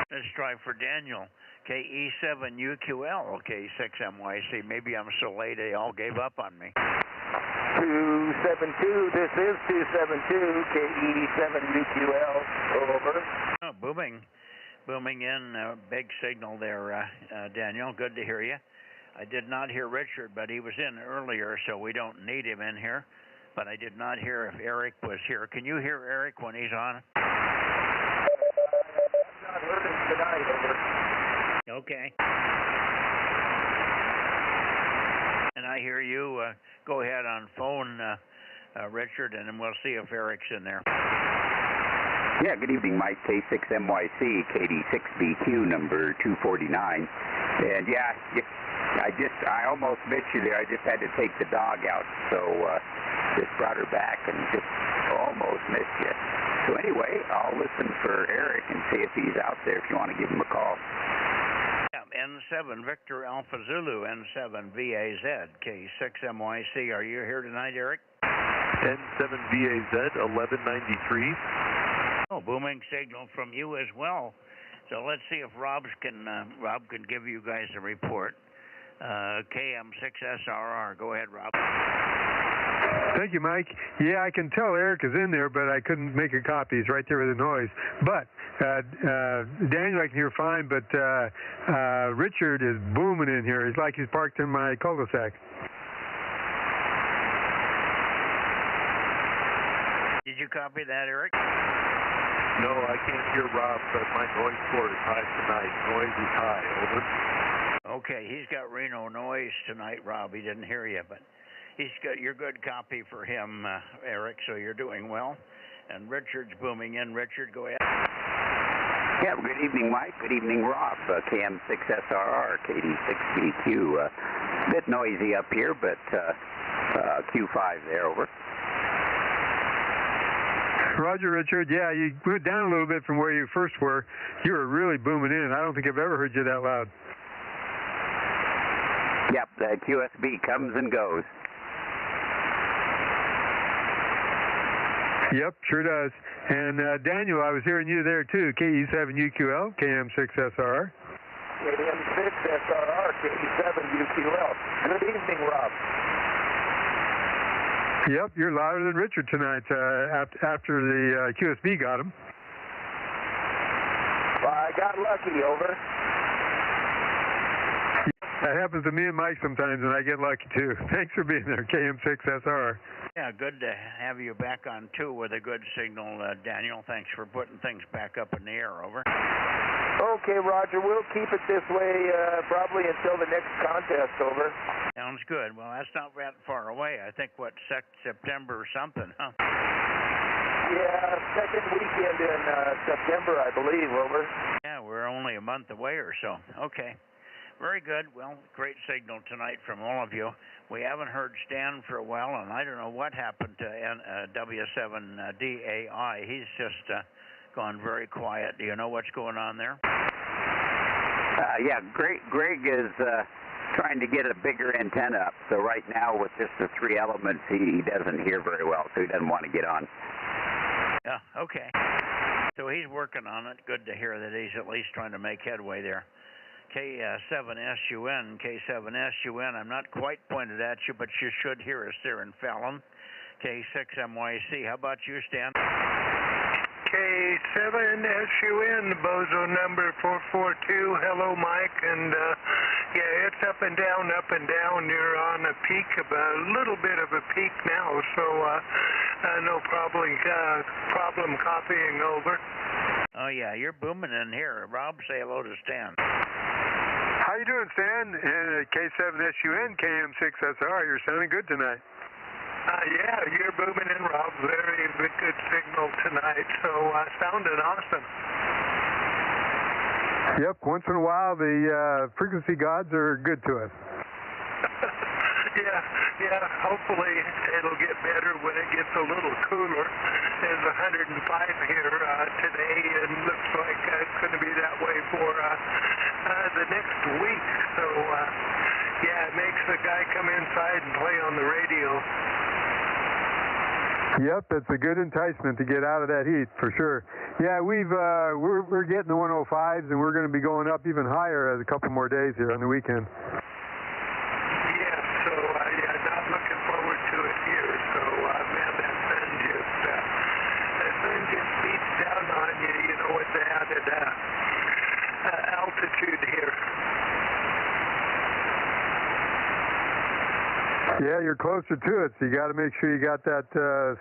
Let's try for Daniel. KE7UQL, K6MYC. Maybe I'm so late they all gave up on me. 272, this is 272, KE7UQL, over. Oh, booming in, big signal there, Daniel. Good to hear you. I did not hear Richard, but he was in earlier, so we don't need him in here. But I did not hear if Eric was here. Can you hear Eric when he's on? Not heard him tonight, over. Okay. And I hear you. Go ahead on phone, Richard, and then we'll see if Eric's in there. Yeah, good evening, Mike. K6MYC, KD6BQ, number 249. And yeah, I almost missed you there. I just had to take the dog out, so just brought her back and just almost missed you. So anyway, I'll listen for Eric and see if he's out there if you want to give him a call. Yeah, N7 Victor Alpha Zulu, N7 VAZ, K6MYC. Are you here tonight, Eric? N7 VAZ, 1193. Oh, booming signal from you as well. So let's see if Rob can give you guys a report. KM6SRR. Go ahead, Rob. Thank you, Mike. Yeah, I can tell Eric is in there, but I couldn't make a copy. He's right there with the noise. But Daniel I can hear fine, but Richard is booming in here. It's like he's parked in my cul-de-sac. Did you copy that, Eric? No, I can't hear Rob, but my noise score is high tonight. Noise is high, over. Okay, he's got Reno noise tonight, Rob. He didn't hear you, but you're good copy for him, Eric, so you're doing well. And Richard's booming in. Richard, go ahead. Yeah, good evening, Mike. Good evening, Rob. KM6SRR, KD6BQ. Bit noisy up here, but Q5 there, over. Roger, Richard. Yeah, you went down a little bit from where you first were. You were really booming in. I don't think I've ever heard you that loud. Yep, the QSB comes and goes. Yep, sure does. And Daniel, I was hearing you there too. KE7UQL, KM6SRR. KM6SRR, KE7UQL. Good evening, Rob. Yep, you're louder than Richard tonight after the QSB got him. Well, I got lucky, over. That happens to me and Mike sometimes, and I get lucky too. Thanks for being there, KM6SR. Yeah, good to have you back on too with a good signal, Daniel. Thanks for putting things back up in the air. Over. Okay, Roger. We'll keep it this way probably until the next contest. Over. Sounds good. Well, that's not that far away. I think, what, September or something, huh? Yeah, second weekend in September, I believe. Over. Yeah, we're only a month away or so. Okay. Very good. Well, great signal tonight from all of you. We haven't heard Stan for a while, and I don't know what happened to W7DAI. He's just gone very quiet. Do you know what's going on there? Yeah, Greg is trying to get a bigger antenna up. So right now, with just the 3 elements, he doesn't hear very well, so he doesn't want to get on. Yeah, okay. So he's working on it. Good to hear that he's at least trying to make headway there. K7SUN, K7SUN, I'm not quite pointed at you, but you should hear us there in Fallon. K6MYC, how about you, Stan? K7SUN, Bozo number 442. Hello, Mike. And yeah, it's up and down, up and down. You're on a peak, about a little bit of a peak now, so no problem copying. Over. Oh yeah, you're booming in here. Rob, say hello to Stan. How you doing, Stan? K7SUN, KM6SR. You're sounding good tonight. Yeah, you're booming in, Rob. Very good signal tonight, so sounding awesome. Yep, once in a while the frequency gods are good to us. Yeah, hopefully it'll get better when it gets a little cooler. It's 105 here today, and looks like it's going to be that way for the next week. So, yeah, it makes the guy come inside and play on the radio. Yep, it's a good enticement to get out of that heat for sure. Yeah, we're getting the 105s, and we're going to be going up even higher as a couple more days here on the weekend. Yeah, so yeah, not looking forward to it here. So man, that sun just beats down on you, you know, with the added altitude here. Yeah, you're closer to it, so you got to make sure you got that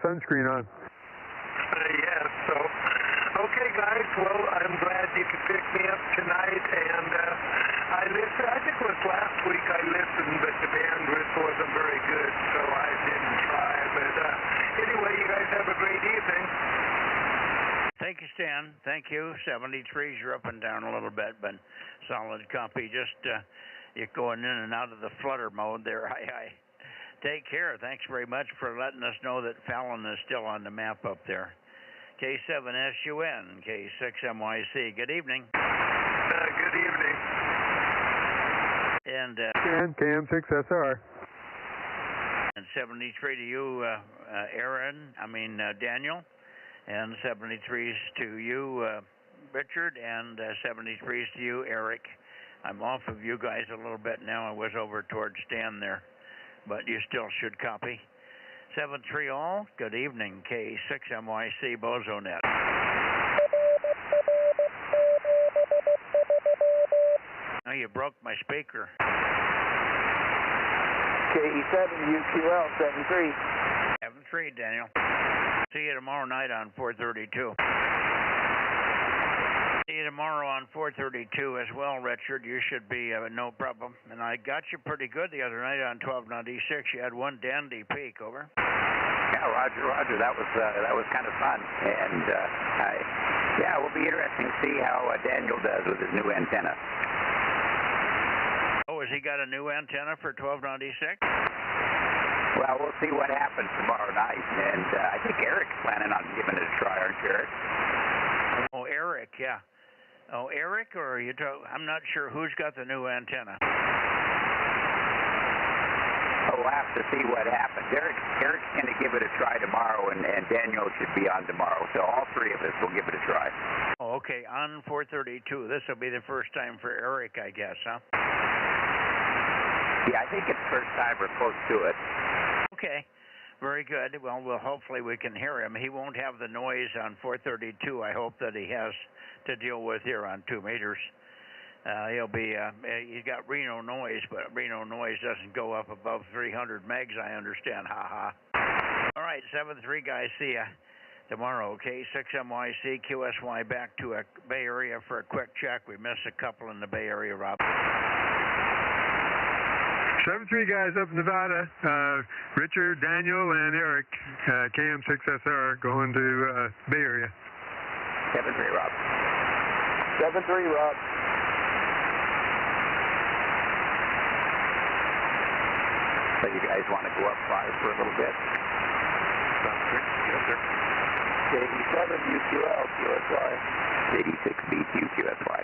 sunscreen on. Yeah, so, okay, guys, well, I'm glad you could pick me up tonight, and I think it was last week I listened, but the bandwidth wasn't very good, so I didn't try, but anyway, you guys have a great evening. Thank you, Stan. Thank you. 73s, you're up and down a little bit, but solid copy. Just you're going in and out of the flutter mode there. Take care. Thanks very much for letting us know that Fallon is still on the map up there. K7SUN, K6MYC. Good evening. Good evening. And KM6SR. And 73 to you, Daniel. And 73s to you, Richard. And 73s to you, Eric. I'm off of you guys a little bit now. I was over towards Stan there, but you still should copy. 73 all, good evening, K6MYC Bozo Net. Oh, you broke my speaker. KE7UQL 73. 73, Daniel. See you tomorrow night on 432. See you tomorrow on 432 as well, Richard. You should be no problem. And I got you pretty good the other night on 1296. You had one dandy peak. Over. Yeah, Roger. That was kind of fun, and yeah, it will be interesting to see how Daniel does with his new antenna. Oh, has he got a new antenna for 1296? Well, we'll see what happens tomorrow night, and I think Eric's planning on giving it a try, aren't you, Eric? Oh, Eric, yeah. Oh, Eric, or are you I'm not sure who's got the new antenna. We'll have to see what happens. Eric's going to give it a try tomorrow, and Daniel should be on tomorrow. So all three of us will give it a try. Oh, okay, on 432. This will be the first time for Eric, I guess, huh? Yeah, I think it's first time or close to it. Okay. Very good. Well, hopefully we can hear him. He won't have the noise on 432. I hope that he has to deal with here on 2 meters. He'll be, he's got Reno noise, but Reno noise doesn't go up above 300 megs, I understand. Ha ha. All right, 7-3 guys, see ya tomorrow, okay? 6MYC, QSY back to a Bay Area for a quick check. We missed a couple in the Bay Area, Rob. 7-3 guys up in Nevada. Richard, Daniel, and Eric, KM6SR, going to Bay Area. 7-3, Rob. 7-3, Rob. So you guys want to go up 5 for a little bit? Sounds good. Yes, sir. 87 UQL, QSY. 86 BQ, QSY.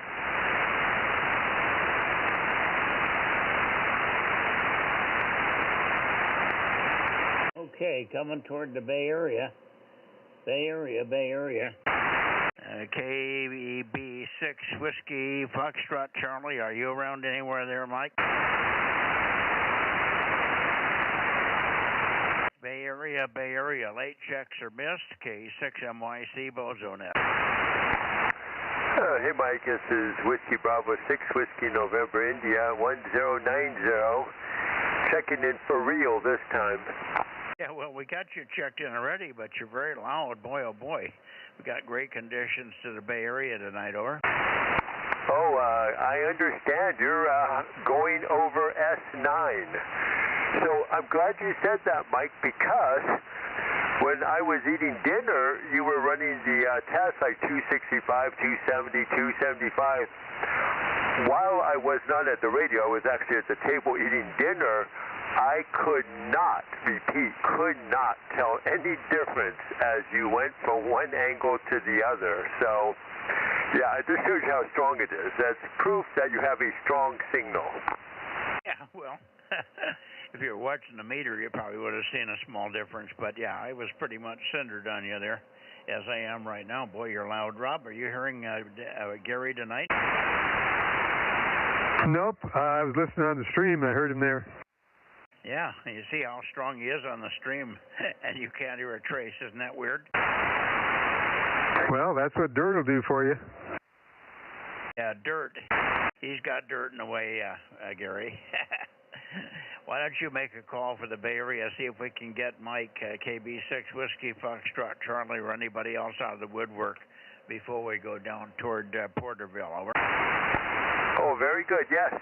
Okay, coming toward the Bay Area. Bay Area. KB6 Whiskey Foxtrot Charlie, are you around anywhere there, Mike? Bay Area, late checks are missed. K6MYC Bozo Net. Hey Mike, this is Whiskey Bravo 6 Whiskey November India 1090. Checking in for real this time. Yeah, well, we got you checked in already, but you're very loud. Boy, oh boy. We got great conditions to the Bay Area tonight, over. Oh, I understand. You're going over S9. So I'm glad you said that, Mike, because when I was eating dinner, you were running the test like 265, 270, 275. While I was not at the radio, I was actually at the table eating dinner. I could not tell any difference as you went from one angle to the other. So, yeah, it just shows you how strong it is. That's proof that you have a strong signal. Yeah, well, if you were watching the meter, you probably would have seen a small difference. But, yeah, I was pretty much centered on you there, as I am right now. Boy, you're loud. Rob, are you hearing Gary tonight? Nope. I was listening on the stream. I heard him there. Yeah, you see how strong he is on the stream, and you can't hear a trace. Isn't that weird? Well, that's what dirt will do for you. Yeah, dirt. He's got dirt in the way, Gary. Why don't you make a call for the Bay Area, see if we can get Mike, KB6 Whiskey Foxtrot Charlie, or anybody else out of the woodwork before we go down toward Porterville, over. Oh, very good, yes.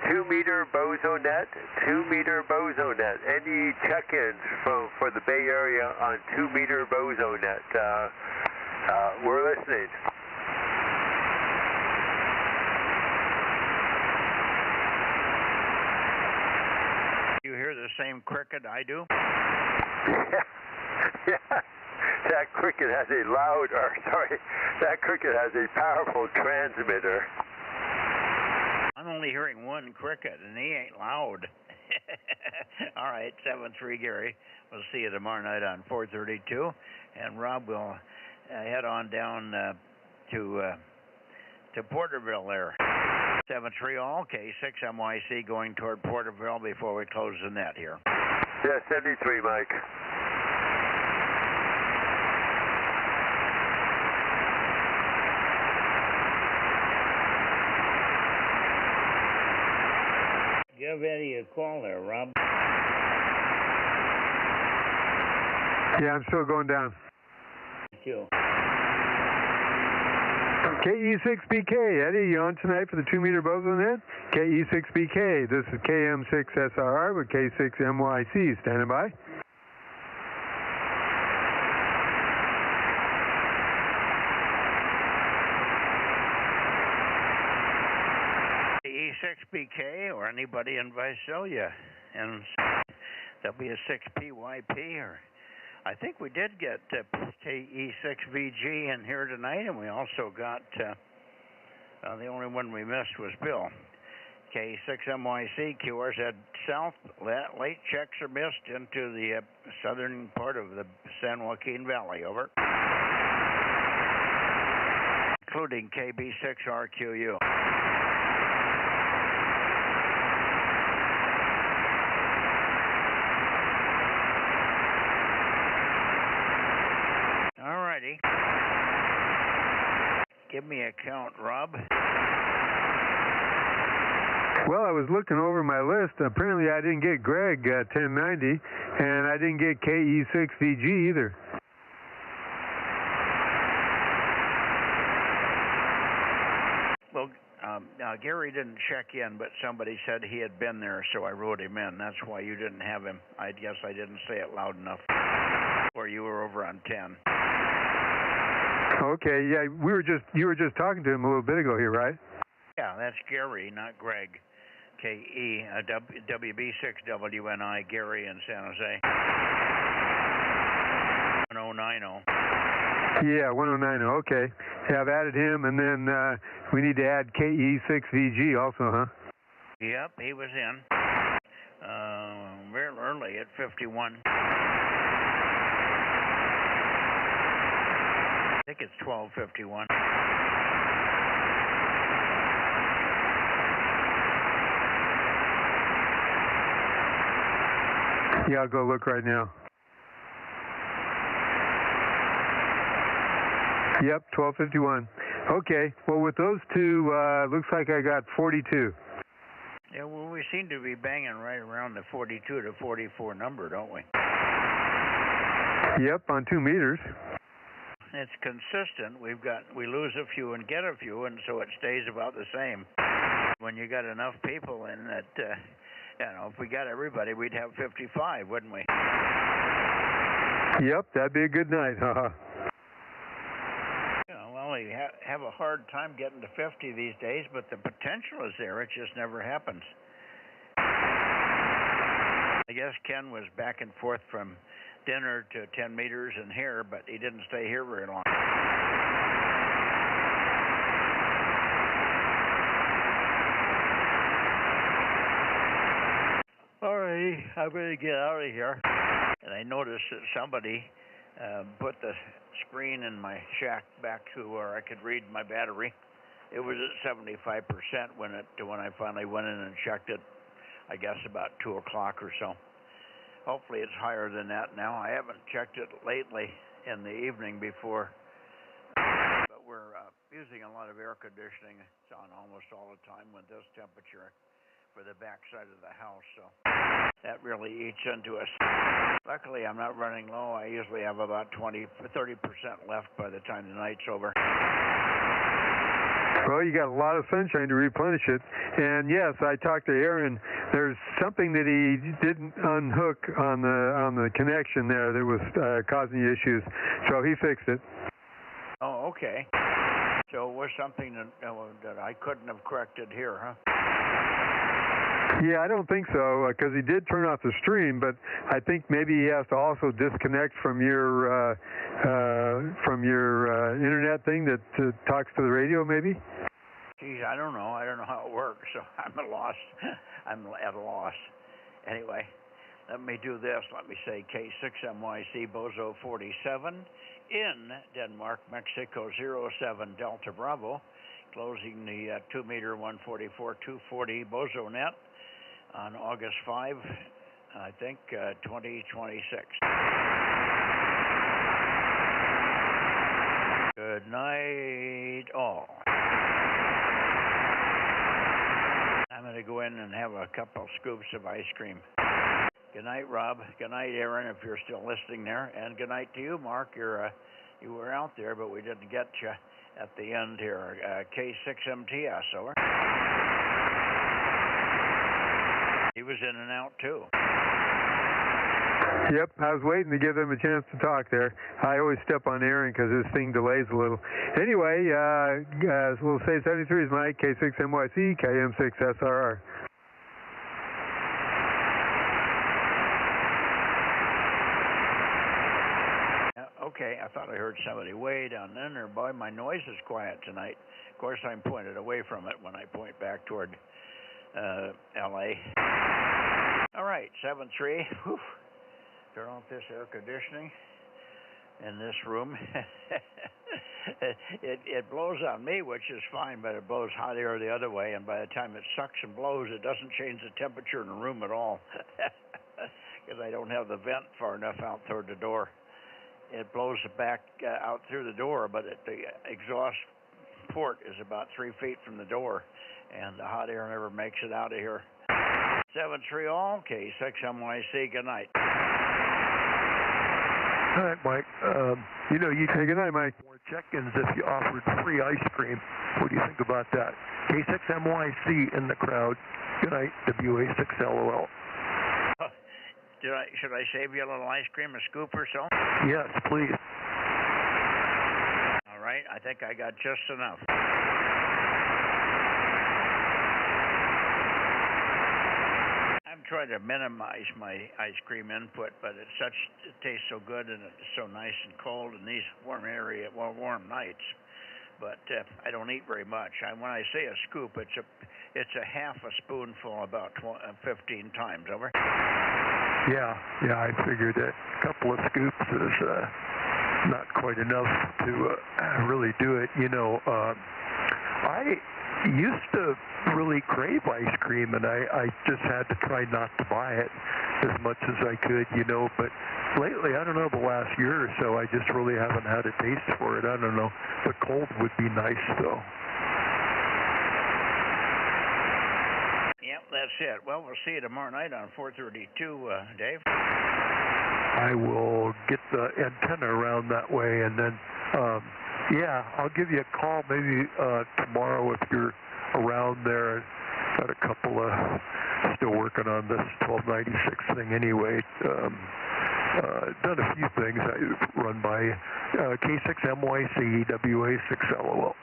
2-meter Bozo Net, 2-meter Bozo Net. Any check-ins for the Bay Area on 2-meter Bozo Net? We're listening. You hear the same cricket I do? Yeah. That cricket has that cricket has a powerful transmitter. I'm only hearing one cricket, and he ain't loud. All right, 7-3, Gary. We'll see you tomorrow night on 432. And Rob will head on down to Porterville there. 7-3 all, K6MYC going toward Porterville before we close the net here. Yeah, 73, Mike. Give Eddie a call there, Rob. Yeah, I'm still going down. Thank you. KE6BK, Eddie, you on tonight for the 2-meter Bozo Net? KE6BK, this is KM6SR with K6MYC, standing by. KE6BK or anybody in Visalia, and there'll be a 6PYP, or I think we did get KE6VG in here tonight, and we also got, the only one we missed was Bill. K6MYC, QRZ South, late checks are missed into the southern part of the San Joaquin Valley, over. Including KB6RQU. Alrighty. Give me a count, Rob. Well, I was looking over my list. Apparently, I didn't get Greg 1090, and I didn't get KE6VG either. Well, Gary didn't check in, but somebody said he had been there, so I wrote him in. That's why you didn't have him. I guess I didn't say it loud enough, or you were over on 10. Okay, yeah, you were just talking to him a little bit ago here, right? Yeah, that's Gary, not Greg. KE, WB6WNI, Gary in San Jose. 1090. Yeah, 1090, okay. Yeah, I've added him, and then we need to add KE6VG also, huh? Yep, he was in. Real early at 51. I think it's 12:51. Yeah, I'll go look right now. Yep, 12:51. Okay, well, with those two, looks like I got 42. Yeah, well, we seem to be banging right around the 42 to 44 number, don't we? Yep, on 2 meters. It's consistent. We lose a few and get a few, and so it stays about the same. When you got enough people in that, if we got everybody, we'd have 55, wouldn't we? Yep, that'd be a good night, haha. Well, you have a hard time getting to 50 these days, but the potential is there. It just never happens. I guess Ken was back and forth from dinner to 10 meters and here, but he didn't stay here very long. All right, I'm going to get out of here. And I noticed that somebody put the screen in my shack back to where I could read my battery. It was at 75% when I finally went in and checked it, I guess about 2 o'clock or so. Hopefully it's higher than that now. I haven't checked it lately in the evening before, but we're using a lot of air conditioning. It's on almost all the time with this temperature for the back side of the house, so that really eats into us. Luckily, I'm not running low. I usually have about 30% left by the time the night's over. Well, you got a lot of sunshine to replenish it. And yes, I talked to Aaron. There's something that he didn't unhook on the connection there that was causing the issues. So he fixed it. Oh, okay. So it was something that I couldn't have corrected here, huh? Yeah, I don't think so, because he did turn off the stream, but I think maybe he has to also disconnect from your internet thing that talks to the radio, maybe? Geez, I don't know. I don't know how it works, so I'm at a loss. Anyway, let me do this. Let me say K6MYC Bozo 47 in Denmark, Mexico 07 Delta Bravo, closing the 2 meter 144 240 Bozo Net on August 5, I think, 2026. Good night, all. I'm going to go in and have a couple scoops of ice cream. Good night, Rob. Good night, Aaron, if you're still listening there. And good night to you, Mark. You were out there, but we didn't get you at the end here. K6MTS, over. He was in and out, too. Yep, I was waiting to give him a chance to talk there. I always step on Aaron because his thing delays a little. Anyway, we'll say 73 is Mike, K6MYC, KM6SRR. Okay, I thought I heard somebody way down there. Boy, my noise is quiet tonight. Of course, I'm pointed away from it when I point back toward L.A. All right, 7-3. Whew. Turn off this air conditioning in this room. it blows on me, which is fine, but it blows hot air the other way, and by the time it sucks and blows, it doesn't change the temperature in the room at all, because I don't have the vent far enough out toward the door. It blows it back out through the door, but the exhaust port is about 3 feet from the door, and the hot air never makes it out of here. 730 all, K6MYC, good night. All right, Mike. You know, you can get more check-ins if you offered free ice cream. What do you think about that? K6MYC in the crowd. Good night, WA6LOL. Should I save you a little ice cream, a scoop or so? Yes, please. All right, I think I got just enough. I'm trying to minimize my ice cream input, but it tastes so good and it's so nice and cold in these warm nights. But I don't eat very much. When I say a scoop, it's a half a spoonful about 15 times. Over. Yeah, I figured that a couple of scoops is not quite enough to really do it. You know, I used to really crave ice cream, and I just had to try not to buy it as much as I could, you know, but lately, I don't know, the last year or so, I just really haven't had a taste for it. I don't know. The cold would be nice, though. Yep, that's it. Well, we'll see you tomorrow night on 432, Dave. I will get the antenna around that way, and then, yeah, I'll give you a call maybe tomorrow if you're around there. Got a couple of, still working on this 1296 thing anyway. Done a few things. I run by K6MYC, WA6LOL.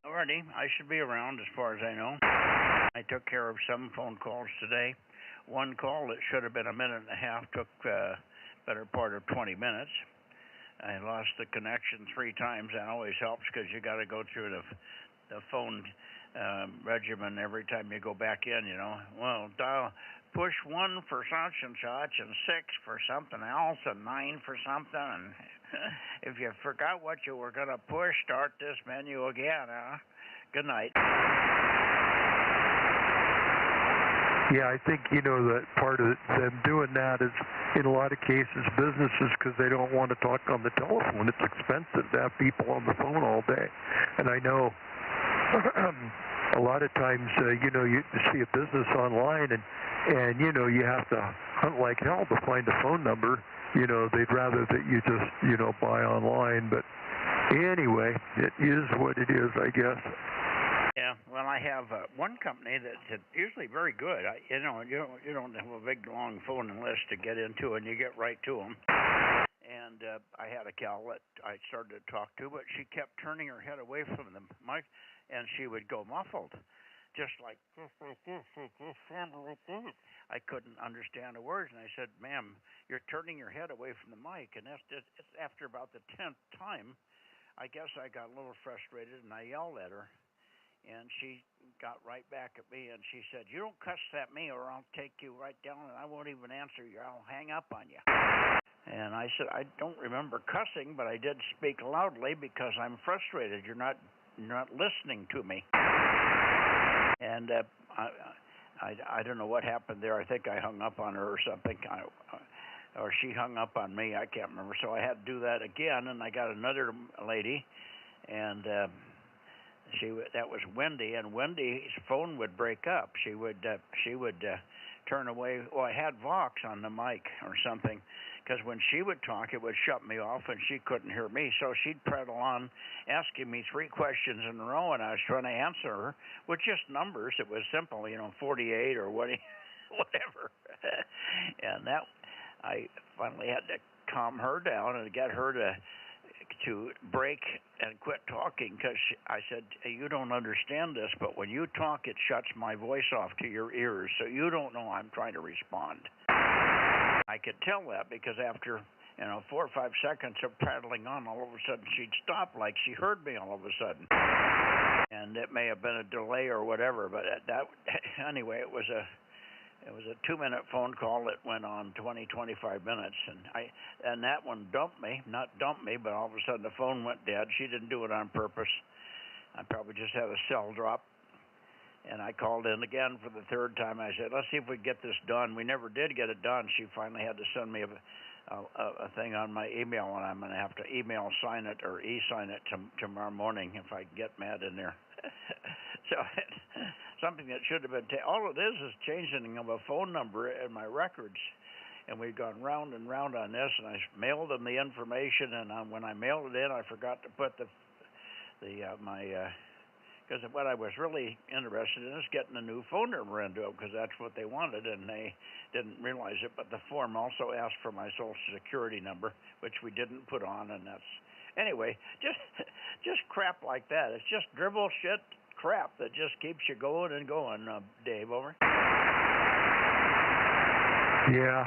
Alrighty, I should be around as far as I know. I took care of some phone calls today. One call that should have been a minute and a half took better part of 20 minutes. I lost the connection 3 times. That always helps because you got to go through the phone regimen every time you go back in, you know. Well, push 1 for such and such, and 6 for something else, and 9 for something. And if you forgot what you were going to push, start this menu again, huh? Good night. Yeah, I think, you know, that part of them doing that is, in a lot of cases, businesses, because they don't want to talk on the telephone. It's expensive to have people on the phone all day. And I know a lot of times, you know, you see a business online, and you know, you have to hunt like hell to find a phone number. You know, they'd rather that you just, you know, buy online. But anyway, it is what it is, I guess. Yeah, well, I have one company that's usually very good. You don't have a big long phone list to get into, and you get right to them. And I had a gal that I started to talk to, but she kept turning her head away from the mic, and she would go muffled, just like this. I couldn't understand the words, and I said, "Ma'am, you're turning your head away from the mic." And it's after about the 10th time, I guess I got a little frustrated, and I yelled at her. And she got right back at me, and she said, "You don't cuss at me, or I'll take you right down, and I won't even answer you. I'll hang up on you." And I said, "I don't remember cussing, but I did speak loudly because I'm frustrated. You're not listening to me." And I don't know what happened there. I think I hung up on her or something, or she hung up on me. I can't remember. So I had to do that again, and I got another lady, and that was Wendy, and Wendy's phone would break up. She would turn away. Well, I had Vox on the mic or something, because when she would talk, it would shut me off, and she couldn't hear me. So she'd prattle on, asking me 3 questions in a row, and I was trying to answer her with just numbers. It was simple, 48 or whatever. And that, I finally had to calm her down and get her to break and quit talking, because I said, "You don't understand this, but when you talk, it shuts my voice off to your ears, so you don't know I'm trying to respond." I could tell that because after 4 or 5 seconds of prattling on, all of a sudden she'd stop, like she heard me all of a sudden. And it may have been a delay or whatever, but anyway, it was a 2-minute phone call that went on 25 minutes, and that one not dumped me, but all of a sudden the phone went dead. She didn't do it on purpose. I probably just had a cell drop, and I called in again for the 3rd time. I said, "Let's see if we can get this done." We never did get it done. She finally had to send me a thing on my email, and I'm going to have to email sign it or e-sign it tomorrow morning if I get mad in there. So something that should have been all it is changing of a phone number in my records, and we've gone round and round on this, and I mailed them the information, and when I mailed it in, I forgot to put because what I was really interested in is getting a new phone number into it, because that's what they wanted, and they didn't realize it. But the form also asked for my Social Security number, which we didn't put on, and that's anyway. Just crap like that. It's just dribble shit crap that just keeps you going and going. Dave, over. Yeah,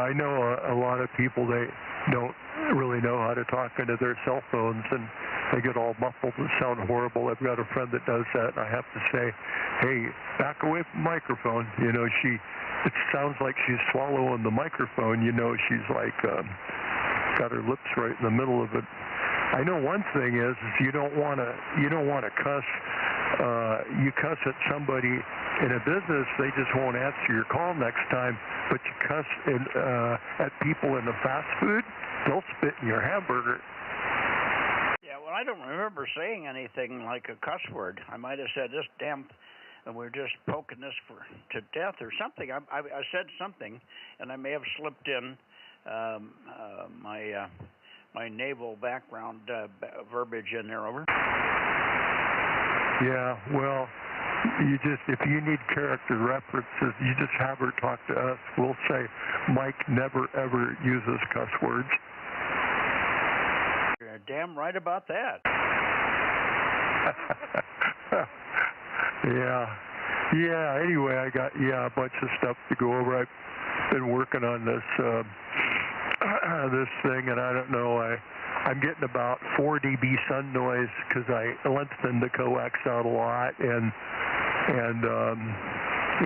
I know a lot of people, they don't really know how to talk into their cell phones, and they get all muffled and sound horrible. I've got a friend that does that, and I have to say, hey, back away from the microphone. You know, it sounds like she's swallowing the microphone. You know, she's like got her lips right in the middle of it. I know one thing is you don't want to cuss. You cuss at somebody in a business, they just won't answer your call next time. But you cuss at people in the fast food, they'll spit in your hamburger. Yeah, well, I don't remember saying anything like a cuss word. I might have said this damn, and we're just poking this to death or something. I said something, and I may have slipped in my naval background verbiage in there, over. Yeah, well, if you need character references, you just have her talk to us. We'll say Mike never ever uses cuss words. You're damn right about that. Yeah. Anyway, I got a bunch of stuff to go over. I've been working on this this thing, and I don't know. I'm getting about 4 dB sun noise because I lengthened the coax out a lot, and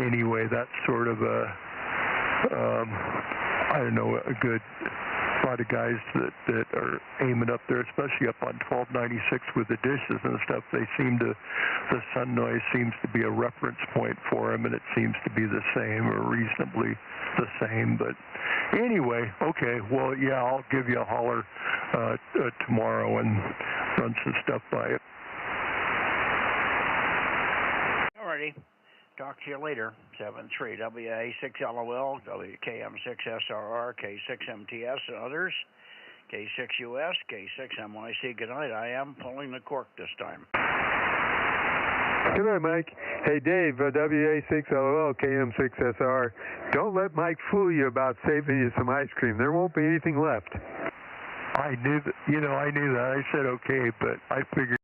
anyway, that's sort of I don't know, a good lot of guys that are aiming up there, especially up on 1296 with the dishes and stuff. The sun noise seems to be a reference point for them, and it seems to be the same or reasonably the same. But anyway, okay, well, yeah, I'll give you a holler tomorrow and run some stuff by it. Alrighty. Talk to you later. 73 WA6LOL, WKM6SRR, K6MTS, and others. K6US, K6MYC. Good night. I am pulling the cork this time. Good night, Mike. Hey, Dave, WA6LOL, KM6SR. Don't let Mike fool you about saving you some ice cream. There won't be anything left. I knew that. I said okay, but I figured.